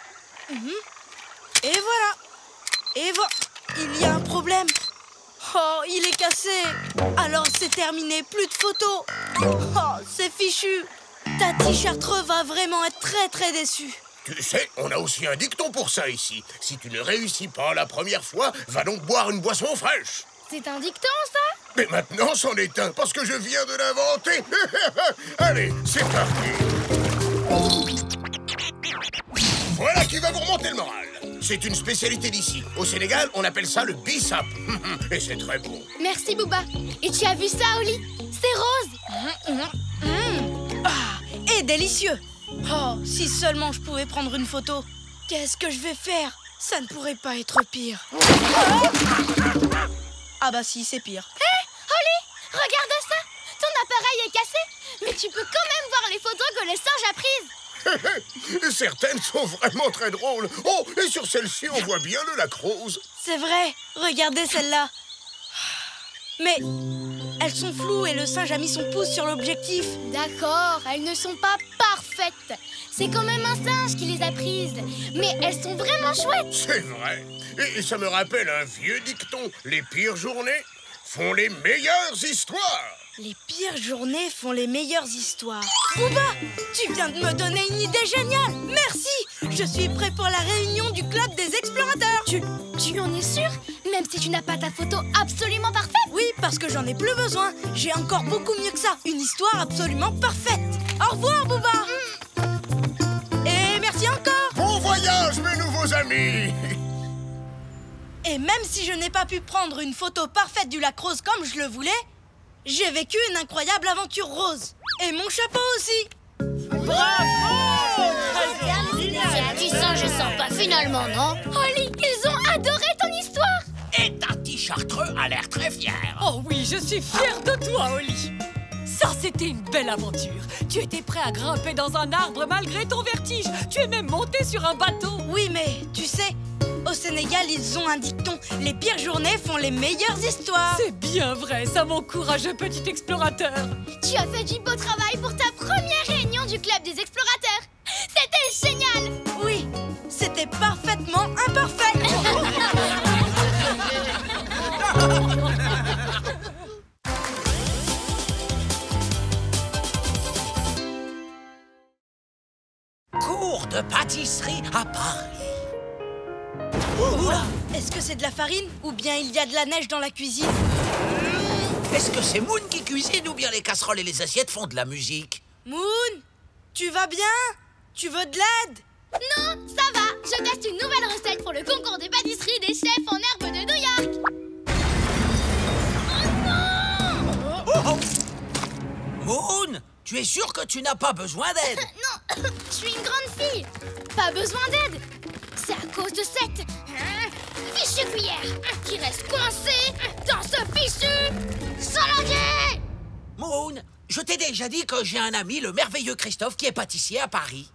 Et voilà. Et voilà. Il y a un problème. Oh, il est cassé. Alors c'est terminé, plus de photos. Oh, c'est fichu. Tati Chartreux va vraiment être très très déçue. Tu sais, on a aussi un dicton pour ça ici. Si tu ne réussis pas la première fois, va donc boire une boisson fraîche. C'est un dicton, ça? Mais maintenant, c'en est un, parce que je viens de l'inventer. Allez, c'est parti. Voilà qui va vous remonter le moral. C'est une spécialité d'ici. Au Sénégal, on appelle ça le bissap. Et c'est très bon. Merci, Booba. Et tu as vu ça, Oli? C'est rose. Ah, et délicieux. Oh, si seulement je pouvais prendre une photo. Qu'est-ce que je vais faire? Ça ne pourrait pas être pire. Ah bah si, c'est pire. Hé, Oli, regarde ça. Ton appareil est cassé, mais tu peux quand même voir les photos que le singe a prises. Certaines sont vraiment très drôles. Oh, et sur celle-ci, on voit bien le lac rose. C'est vrai, regardez celle-là. Mais elles sont floues et le singe a mis son pouce sur l'objectif. D'accord, elles ne sont pas parfaites. C'est quand même un singe qui les a prises. Mais elles sont vraiment chouettes. C'est vrai. Et ça me rappelle un vieux dicton. Les pires journées font les meilleures histoires. Les pires journées font les meilleures histoires. Booba, tu viens de me donner une idée géniale. Merci. Je suis prêt pour la réunion du club des explorateurs. Tu en es sûr? Même si tu n'as pas ta photo absolument parfaite? Oui, parce que j'en ai plus besoin. J'ai encore beaucoup mieux que ça. Une histoire absolument parfaite. Au revoir, Booba. Et merci encore. Bon voyage, mes nouveaux amis. Et même si je n'ai pas pu prendre une photo parfaite du lac rose comme je le voulais, j'ai vécu une incroyable aventure rose. Et mon chapeau aussi. Bravo! Tu sens, je sens pas finalement, non? Oli, ils ont adoré ton histoire. Et Tati Chartreux a l'air très fière. Oh oui, je suis fière de toi, Oli. Ça, c'était une belle aventure. Tu étais prêt à grimper dans un arbre malgré ton vertige. Tu es même monté sur un bateau. Oui, mais tu sais, au Sénégal, ils ont un dicton. Les pires journées font les meilleures histoires. C'est bien vrai, ça m'encourage, petit explorateur. Tu as fait du beau travail pour ta première réunion du club des explorateurs. C'était génial. Oui, c'était parfaitement imparfait. Cours de pâtisserie à Paris. Oula, est-ce que c'est de la farine ou bien il y a de la neige dans la cuisine? Est-ce que c'est Moon qui cuisine ou bien les casseroles et les assiettes font de la musique? Moon, tu vas bien? Tu veux de l'aide? Non, ça va. Je teste une nouvelle recette pour le concours de pâtisserie des chefs en herbe de New York. Oh non! Moon, tu es sûre que tu n'as pas besoin d'aide? Non, je suis une grande fille. Pas besoin d'aide. C'est à cause de cette fichue cuillère qui reste coincée dans ce fichu saladier. Moon, je t'ai déjà dit que j'ai un ami, le merveilleux Christophe, qui est pâtissier à Paris.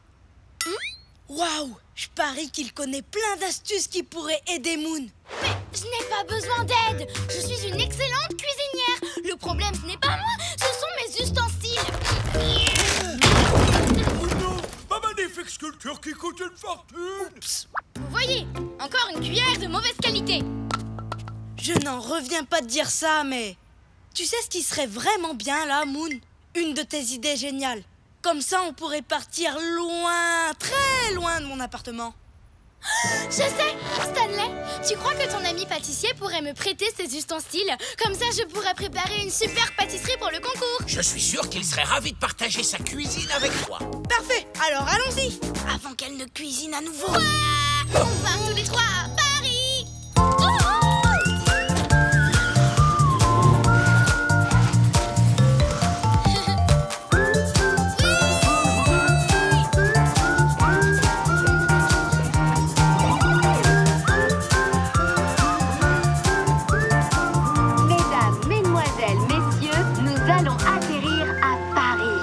Waouh, je parie qu'il connaît plein d'astuces qui pourraient aider Moon. Mais je n'ai pas besoin d'aide. Je suis une excellente cuisinière. Le problème, ce n'est pas moi, ce sont mes ustensiles. Oh non, ma magnifique sculpture qui coûte une fortune. Oups. Vous voyez, encore une cuillère de mauvaise qualité. Je n'en reviens pas de dire ça, mais... Tu sais ce qui serait vraiment bien là, Moon? Une de tes idées géniales. Comme ça, on pourrait partir loin, très loin de mon appartement. Je sais, Stanley, tu crois que ton ami pâtissier pourrait me prêter ses ustensiles? Comme ça, je pourrais préparer une super pâtisserie pour le concours. Je suis sûr qu'il serait ravi de partager sa cuisine avec toi. Parfait, alors allons-y. Avant qu'elle ne cuisine à nouveau. On part tous les trois à Paris. Mesdames, mesdemoiselles, messieurs, nous allons atterrir à Paris.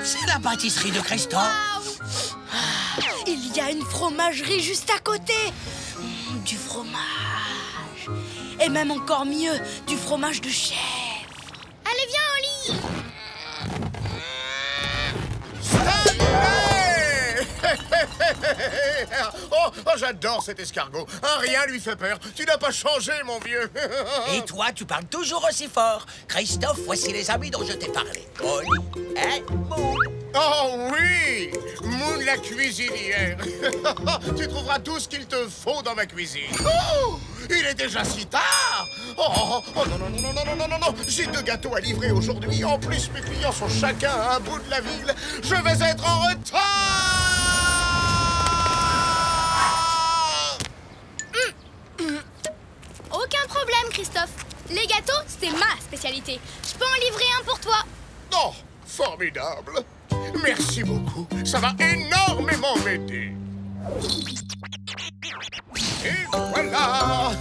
C'est la pâtisserie de Christophe. Il y a une fromagerie juste à côté. Du fromage. Et même encore mieux, du fromage de chèvre. Allez, viens au lit. Oh, j'adore cet escargot. Rien lui fait peur. Tu n'as pas changé, mon vieux. Et toi, tu parles toujours aussi fort. Christophe, voici les amis dont je t'ai parlé. Oli et Moon. Oh oui, Moon la cuisinière. Tu trouveras tout ce qu'il te faut dans ma cuisine. Oh, il est déjà si tard. Oh, non, non, non, non, non, non, non, non. J'ai 2 gâteaux à livrer aujourd'hui. En plus, mes clients sont chacun à un bout de la ville. Je vais être en retard. Aucun problème, Christophe. Les gâteaux, c'est ma spécialité. Je peux en livrer un pour toi. Oh, formidable. Merci beaucoup. Ça va énormément m'aider. Et voilà.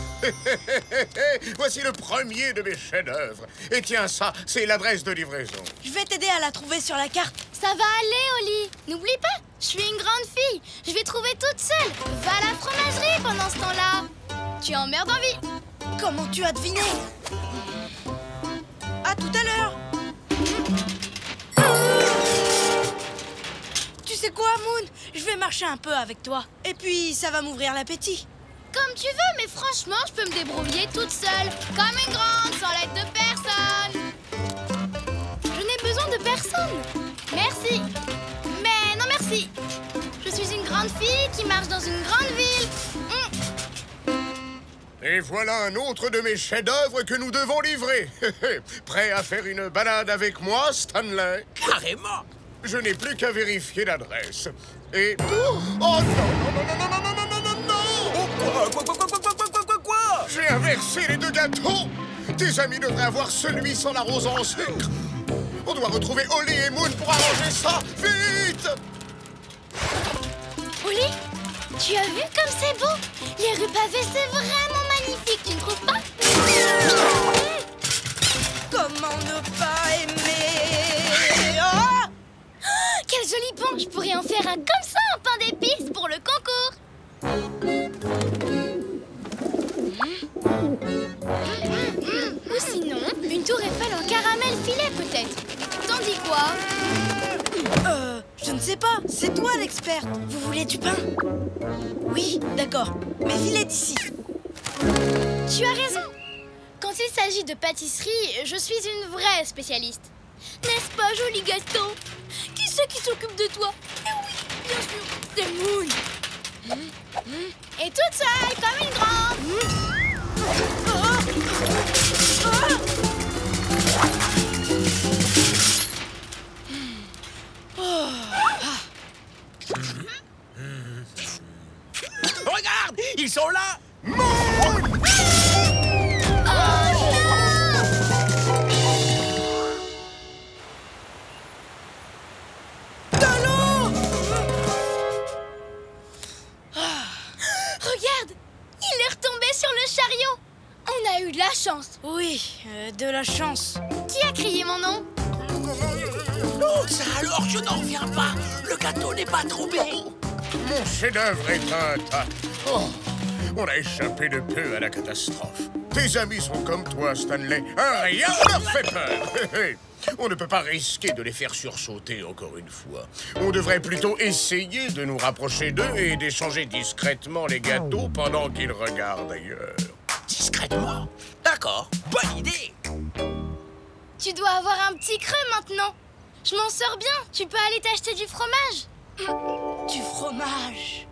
Voici le premier de mes chefs-d'œuvre. Et tiens, ça, c'est l'adresse de livraison. Je vais t'aider à la trouver sur la carte. Ça va aller, Oli. N'oublie pas, je suis une grande fille. Je vais trouver toute seule. Va à la fromagerie pendant ce temps-là. Tu emmerdes en vie. Comment tu as deviné? À tout à l'heure. Tu sais quoi, Moon? Je vais marcher un peu avec toi. Et puis, ça va m'ouvrir l'appétit. Comme tu veux, mais franchement, je peux me débrouiller toute seule. Comme une grande, sans l'aide de personne. Je n'ai besoin de personne. Merci. Mais non, merci. Je suis une grande fille qui marche dans une grande ville. Et voilà un autre de mes chefs-d'œuvre que nous devons livrer. Prêt à faire une balade avec moi, Stanley? Carrément. Je n'ai plus qu'à vérifier l'adresse. Et... Oh non, non, non, non, non, non, non, non, non, non. Quoi? J'ai inversé les 2 gâteaux. Tes amis devraient avoir celui sans la rose en sucre. On doit retrouver Oli et Moon pour arranger ça. Vite! Oli, tu as vu comme c'est beau? Les rues pavées, c'est vraiment magnifique, tu ne trouves pas? Comment ne pas aimer? Oh! Quel joli pain! Je pourrais en faire un comme ça, un pain d'épices pour le concours. Ou sinon, une tour Eiffel en caramel filet peut-être. T'en dis quoi? Je ne sais pas. C'est toi l'experte. Vous voulez du pain? Oui, d'accord. Mais filez d'ici. Tu as raison. Quand il s'agit de pâtisserie, je suis une vraie spécialiste. N'est-ce pas, joli gâteau? Qui c'est qui s'occupe de toi? Eh oui, bien sûr, c'est Moon. Et toute seule, comme une grande. Regarde, ils sont là. Regarde, il est retombé sur le chariot. On a eu de la chance. Oui, de la chance. Qui a crié mon nom? Oh, ça alors, je n'en reviens pas. Le gâteau n'est pas tombé. Mon chef-d'œuvre est intact. Oh, on a échappé de peu à la catastrophe. Tes amis sont comme toi, Stanley. Rien ne leur fait peur. On ne peut pas risquer de les faire sursauter encore une fois. On devrait plutôt essayer de nous rapprocher d'eux et d'échanger discrètement les gâteaux pendant qu'ils regardent ailleurs. Discrètement? D'accord, bonne idée. tu dois avoir un petit creux maintenant. Je m'en sors bien. Tu peux aller t'acheter du fromage. Du fromage.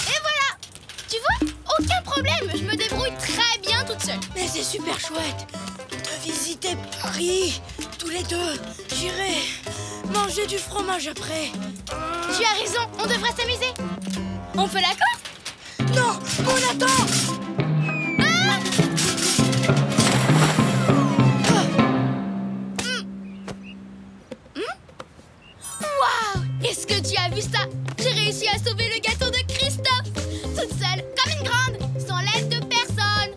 Et voilà. Tu vois, aucun problème. Je me débrouille très bien toute seule. Mais c'est super chouette de visiter Paris. Tous les deux. J'irai manger du fromage après. Tu as raison. On devrait s'amuser. On fait la course? Non, on attend. Waouh! Est-ce que tu as vu ça? J'ai réussi à sauver le gâteau de Christophe, toute seule, comme une grande, sans l'aide de personne.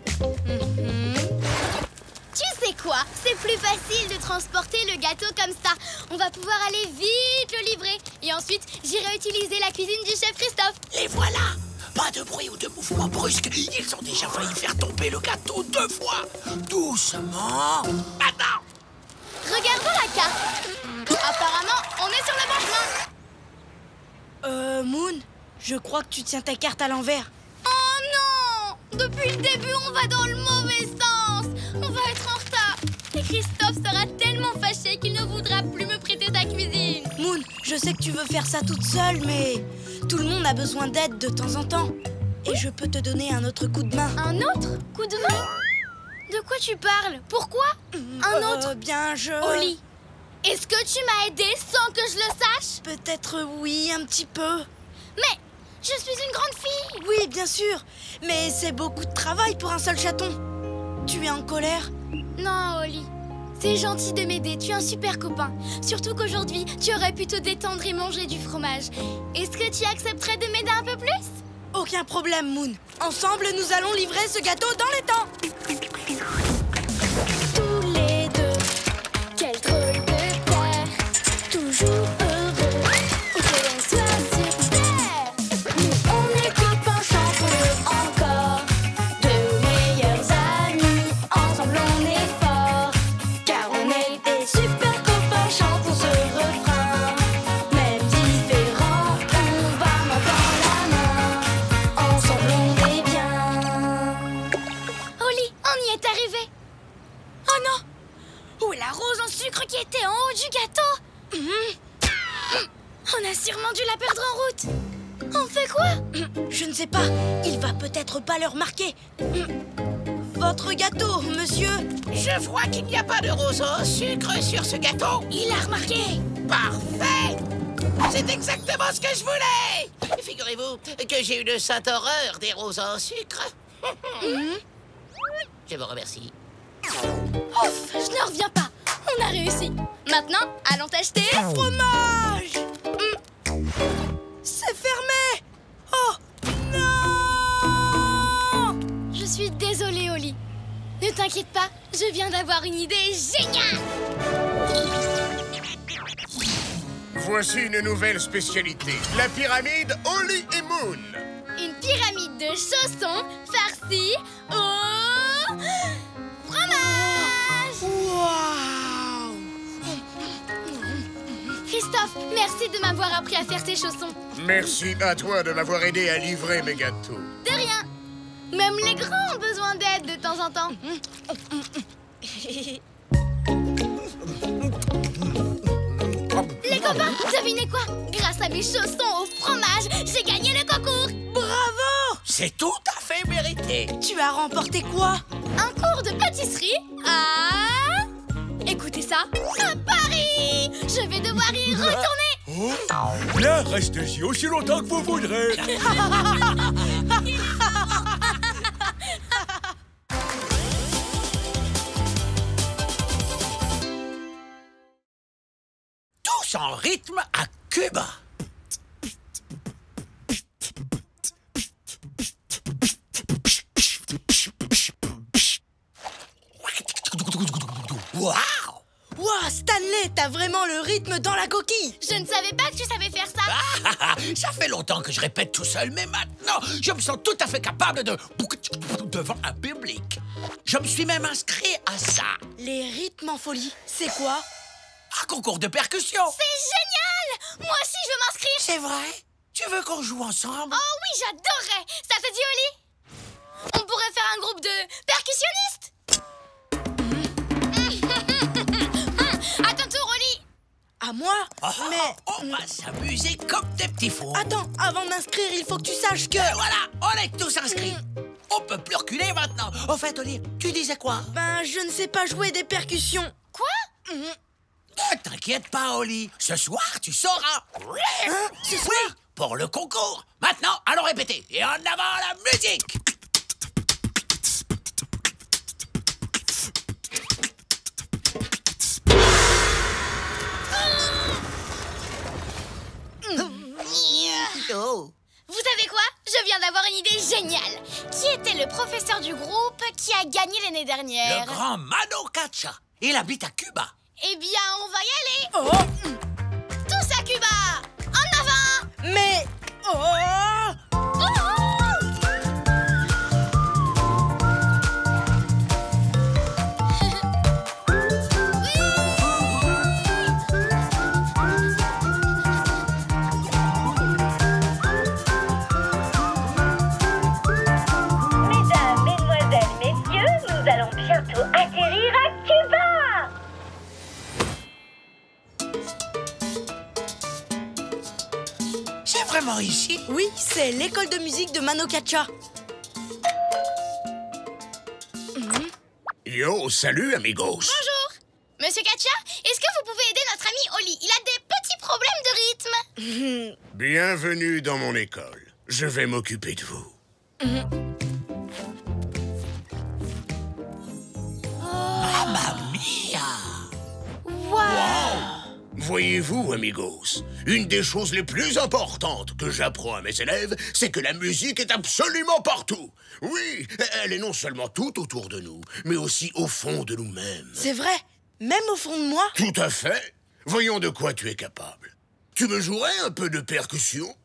Tu sais quoi? C'est plus facile de transporter le gâteau comme ça. On va pouvoir aller vite le livrer. Et ensuite, j'irai utiliser la cuisine du chef Christophe. Les voilà! Pas de bruit ou de mouvement brusque. Ils ont déjà failli faire tomber le gâteau 2 fois. Doucement. Attends. Regardons la carte. Apparemment, on est sur le bon chemin. Moon, je crois que tu tiens ta carte à l'envers. Oh non! Depuis le début, on va dans le mauvais sens. On va être en retard. Et Christophe sera tellement fâché qu'il ne voudra plus me prêter sa cuisine. Moon, je sais que tu veux faire ça toute seule, mais tout le monde a besoin d'aide de temps en temps. Et je peux te donner un autre coup de main. Un autre coup de main? De quoi tu parles? Pourquoi? Un autre? Bien, Oli, est-ce que tu m'as aidé sans que je le sache? Peut-être oui, un petit peu. Mais je suis une grande fille. Oui, bien sûr. Mais c'est beaucoup de travail pour un seul chaton. Tu es en colère? Non, Oli. C'est gentil de m'aider, tu es un super copain. Surtout qu'aujourd'hui, tu aurais pu te détendre et manger du fromage. Est-ce que tu accepterais de m'aider un peu plus? Aucun problème, Moon. Ensemble, nous allons livrer ce gâteau dans les temps. Tous les deux, quel drôle de père. Toujours heureux, et que l'on soit sur terre. Nous, on est copains, chantons encore. De meilleurs amis, ensemble on est forts. Car on est des super copains, chantons ce refrain. Même différents, on va main dans la main. Ensemble on est bien. Oli, on y est arrivé. Oh non! Où est la rose en sucre qui était en haut du gâteau? On a sûrement dû la perdre en route. On fait quoi? Je ne sais pas. Il va peut-être pas le remarquer. Votre gâteau, monsieur. Je vois qu'il n'y a pas de rose au sucre sur ce gâteau. Il a remarqué. Parfait! C'est exactement ce que je voulais! Figurez-vous que j'ai une sainte horreur des roses en sucre. Je vous remercie. Ouf, je ne reviens pas. On a réussi. Maintenant, allons t'acheter... Fromage! C'est fermé! Oh, non! Je suis désolée, Oli. Ne t'inquiète pas, je viens d'avoir une idée géniale. Voici une nouvelle spécialité. La pyramide Oli et Moon. Une pyramide de chaussons farcis au... fromage! Waouh! Christophe, merci de m'avoir appris à faire ces chaussons. Merci à toi de m'avoir aidé à livrer mes gâteaux. De rien. Même les grands ont besoin d'aide de temps en temps. Les copains, devinez quoi? Grâce à mes chaussons au fromage, j'ai gagné le concours. Bravo! C'est tout à fait mérité. Tu as remporté quoi? Un cours de pâtisserie à... Écoutez ça, à Paris. Je vais devoir y retourner. Oh, bien, restez-y aussi longtemps que vous voudrez. Tous en rythme à Cuba. Waouh! Wow, Stanley, t'as vraiment le rythme dans la coquille. Je ne savais pas que tu savais faire ça. Ça fait longtemps que je répète tout seul, mais maintenant, je me sens tout à fait capable de... devant un public. Je me suis même inscrit à ça. Les rythmes en folie, c'est quoi? Un concours de percussion. C'est génial! Moi aussi, je veux m'inscrire. C'est vrai? Tu veux qu'on joue ensemble? Oh oui, j'adorerais. Ça te dit, Oli? On pourrait faire un groupe de percussionnistes. À moi? Mais... On va s'amuser comme des petits fous. Attends, avant d'inscrire, il faut que tu saches que... Et voilà, on est tous inscrits. On peut plus reculer maintenant. Au fait, Oli, tu disais quoi? Ben, je ne sais pas jouer des percussions. Quoi? Ne t'inquiète pas, Oli. Ce soir, tu sauras. Ce soir? Oui, pour le concours. Maintenant, allons répéter. Et en avant la musique. Oh. Vous savez quoi? Je viens d'avoir une idée géniale. Qui était le professeur du groupe qui a gagné l'année dernière? Le grand Mano Katcha. Il habite à Cuba. Eh bien, on va y aller. Tous à Cuba. En avant. Mais... Mesdames, mesdemoiselles, messieurs, nous allons bientôt atterrir à Cuba. C'est vraiment ici? Oui, c'est l'école de musique de Mano Katcha. Yo, salut, amigos. Bonjour. Monsieur Katcha, est-ce que vous pouvez aider notre ami Oli? Il a des petits problèmes de rythme. Bienvenue dans mon école. Je vais m'occuper de vous. Mamma mia! Voyez-vous, amigos, une des choses les plus importantes que j'apprends à mes élèves, c'est que la musique est absolument partout. Oui, elle est non seulement tout autour de nous, mais aussi au fond de nous-mêmes. C'est vrai, même au fond de moi. Tout à fait. Voyons de quoi tu es capable. Tu me jouerais un peu de percussion?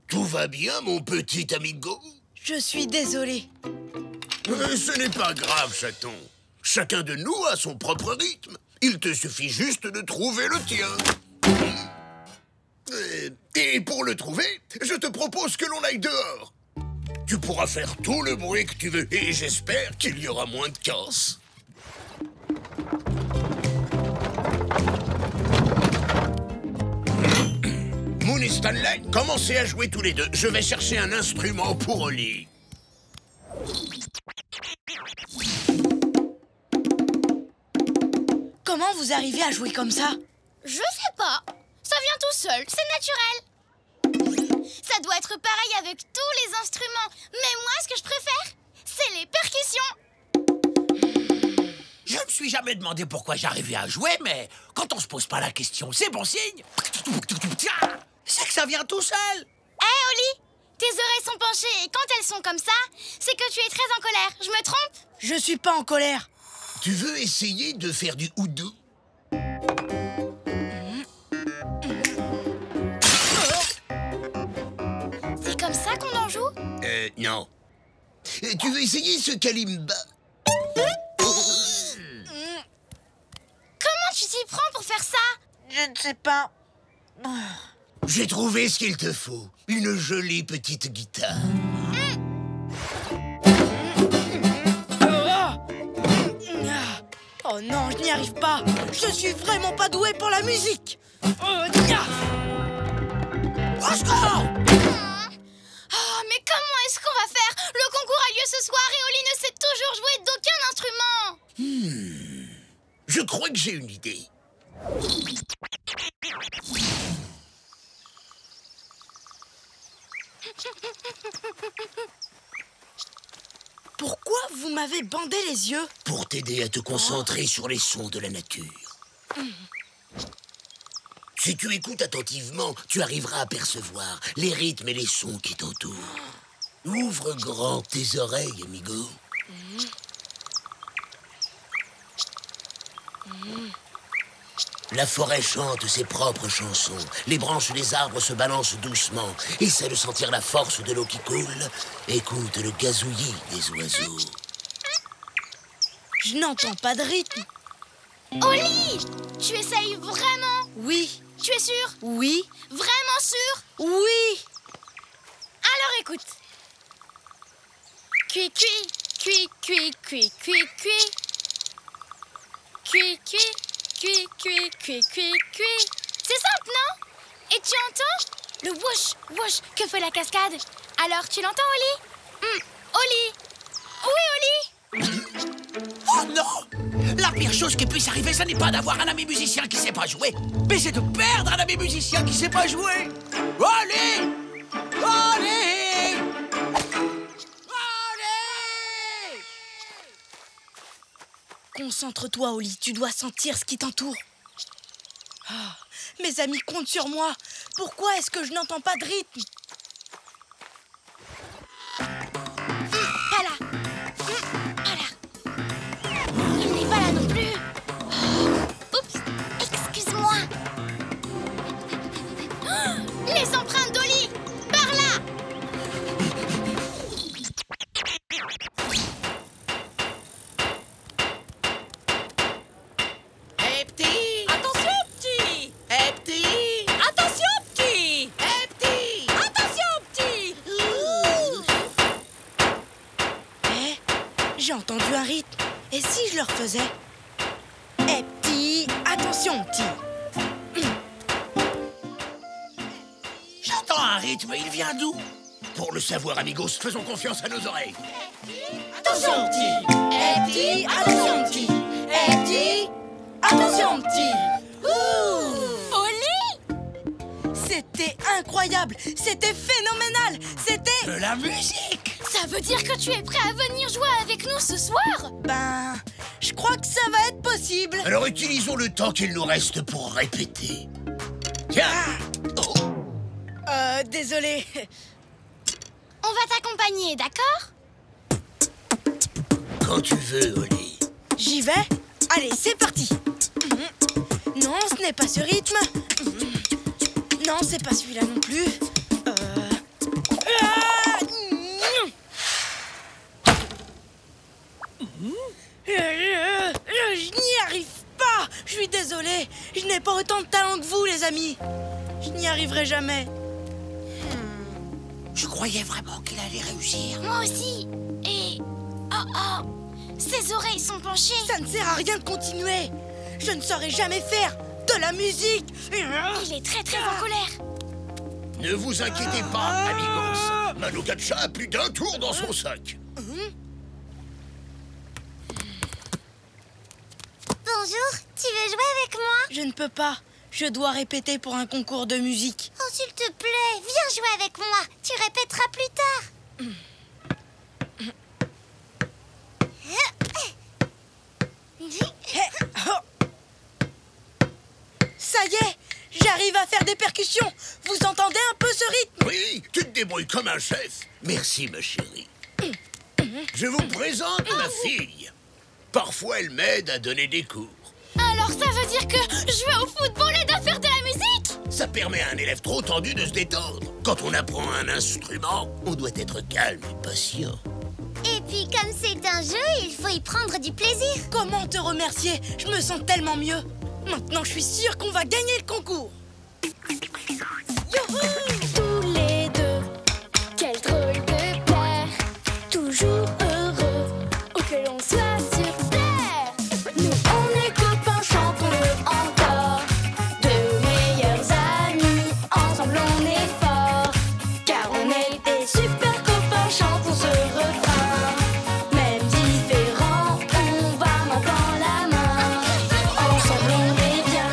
Tout va bien, mon petit amigo? Je suis désolée. Ce n'est pas grave, chaton. Chacun de nous a son propre rythme. Il te suffit juste de trouver le tien. Et pour le trouver, je te propose que l'on aille dehors. Tu pourras faire tout le bruit que tu veux et j'espère qu'il y aura moins de casse. Moon et Stanley, commencez à jouer tous les deux. Je vais chercher un instrument pour Oli. Comment vous arrivez à jouer comme ça? Je sais pas. Ça vient tout seul, c'est naturel. Ça doit être pareil avec tous les instruments. Mais moi, ce que je préfère, c'est les percussions. Je me suis jamais demandé pourquoi j'arrivais à jouer, mais quand on se pose pas la question, c'est bon signe. C'est que ça vient tout seul. Oli, tes oreilles sont penchées et quand elles sont comme ça, c'est que tu es très en colère. Je me trompe? Je suis pas en colère. Tu veux essayer de faire du oudou? C'est comme ça qu'on en joue? Non. Tu veux essayer ce kalimba? Comment tu t'y prends pour faire ça? Je ne sais pas. J'ai trouvé ce qu'il te faut. Une jolie petite guitare. Oh non, je n'y arrive pas. Je suis vraiment pas doué pour la musique. Au secours! Oh, mais comment est-ce qu'on va faire? Le concours a lieu ce soir et Oli ne sait toujours jouer d'aucun instrument. Je crois que j'ai une idée. Pourquoi vous m'avez bandé les yeux? Pour t'aider à te concentrer sur les sons de la nature. Si tu écoutes attentivement, tu arriveras à percevoir les rythmes et les sons qui t'entourent. Ouvre grand tes oreilles, amigo. La forêt chante ses propres chansons. Les branches des arbres se balancent doucement. Essaie de sentir la force de l'eau qui coule. Écoute le gazouillis des oiseaux. Je n'entends pas de rythme. Oli, tu essayes vraiment? Oui, Tu es sûr? Oui. Vraiment sûr? Oui. Alors écoute. Cui, cui, cui, cui, cui, cui, cui. Cui, cui, cui, cui, cui, cui, cui. C'est simple, non? Et tu entends? Le whoosh, whoosh que fait la cascade. Alors, tu l'entends, Oli? Oli? Oui, Oli? Oh non! La pire chose qui puisse arriver, ce n'est pas d'avoir un ami musicien qui sait pas jouer, mais c'est de perdre un ami musicien qui sait pas jouer. Oli! Oli! Oli! Concentre-toi, Oli. Tu dois sentir ce qui t'entoure. Mes amis comptent sur moi. Pourquoi est-ce que je n'entends pas de rythme? Pas là. Pas là. Il n'est pas là non plus. Oups. Excuse-moi. Les empreintes d'Oli. Par là. Hé, petit! Attention, petit! Hé, petit! Attention, petit! Hé, petit! Attention, petit! J'ai entendu un rythme. Et si je leur faisais? Eh petit, attention petit. J'entends un rythme, il vient d'où? Pour le savoir, amigos, faisons confiance à nos oreilles. Attention petit. Eh petit, attention petit. Eh petit, attention petit. Oli! C'était incroyable. C'était phénoménal. C'était... De la musique! Ça veut dire que tu es prêt à venir jouer avec nous ce soir? Ben, je crois que ça va être possible. Alors utilisons le temps qu'il nous reste pour répéter. Tiens! Désolé. On va t'accompagner, d'accord? Quand tu veux, Oli. J'y vais? Allez, c'est parti. Non, ce n'est pas ce rythme. Non, c'est pas celui-là non plus. Je n'y arrive pas. Je suis désolé. Je n'ai pas autant de talent que vous, les amis. Je n'y arriverai jamais. Je croyais vraiment qu'il allait réussir. Moi aussi. Et... Oh, ses oreilles sont penchées. Ça ne sert à rien de continuer. Je ne saurais jamais faire de la musique. Il est très très en colère. Ne vous inquiétez pas, amigos. Manu Katcha a plus d'un tour dans son sac. Bonjour, tu veux jouer avec moi? Je ne peux pas. Je dois répéter pour un concours de musique. Oh, s'il te plaît, viens jouer avec moi. Tu répéteras plus tard. Ça y est, j'arrive à faire des percussions. Vous entendez un peu ce rythme? Oui, tu te débrouilles comme un chef. Merci, ma chérie. Je vous présente ma fille. Parfois, elle m'aide à donner des cours. Alors ça veut dire que jouer au football et de faire de la musique? Ça permet à un élève trop tendu de se détendre. Quand on apprend un instrument, on doit être calme et patient. Et puis, comme c'est un jeu, il faut y prendre du plaisir. Comment te remercier? Je me sens tellement mieux. Maintenant, je suis sûre qu'on va gagner le concours. Youhou! Tous les deux, quel drôle de paire. Toujours heureux, où que l'on soit sur terre. Nous, on est copains, chantons-le encore. Deux meilleurs amis, ensemble on est forts. Car on est des super copains, chantons ce refrain. Même différents, on va main dans la main. Ensemble on est bien.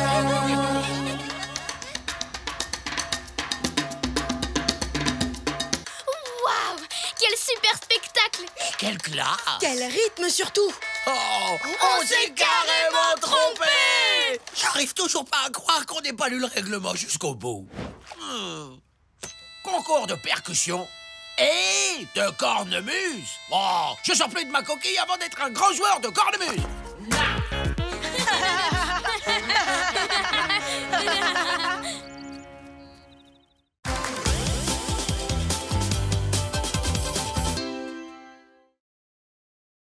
Waouh! Quel super spectacle! Quelle classe! Quel rythme surtout! Oh, on s'est carrément trompé! J'arrive toujours pas à croire qu'on n'ait pas lu le règlement jusqu'au bout. Concours de percussion et de cornemuse. Oh, je sors plus de ma coquille avant d'être un grand joueur de cornemuse.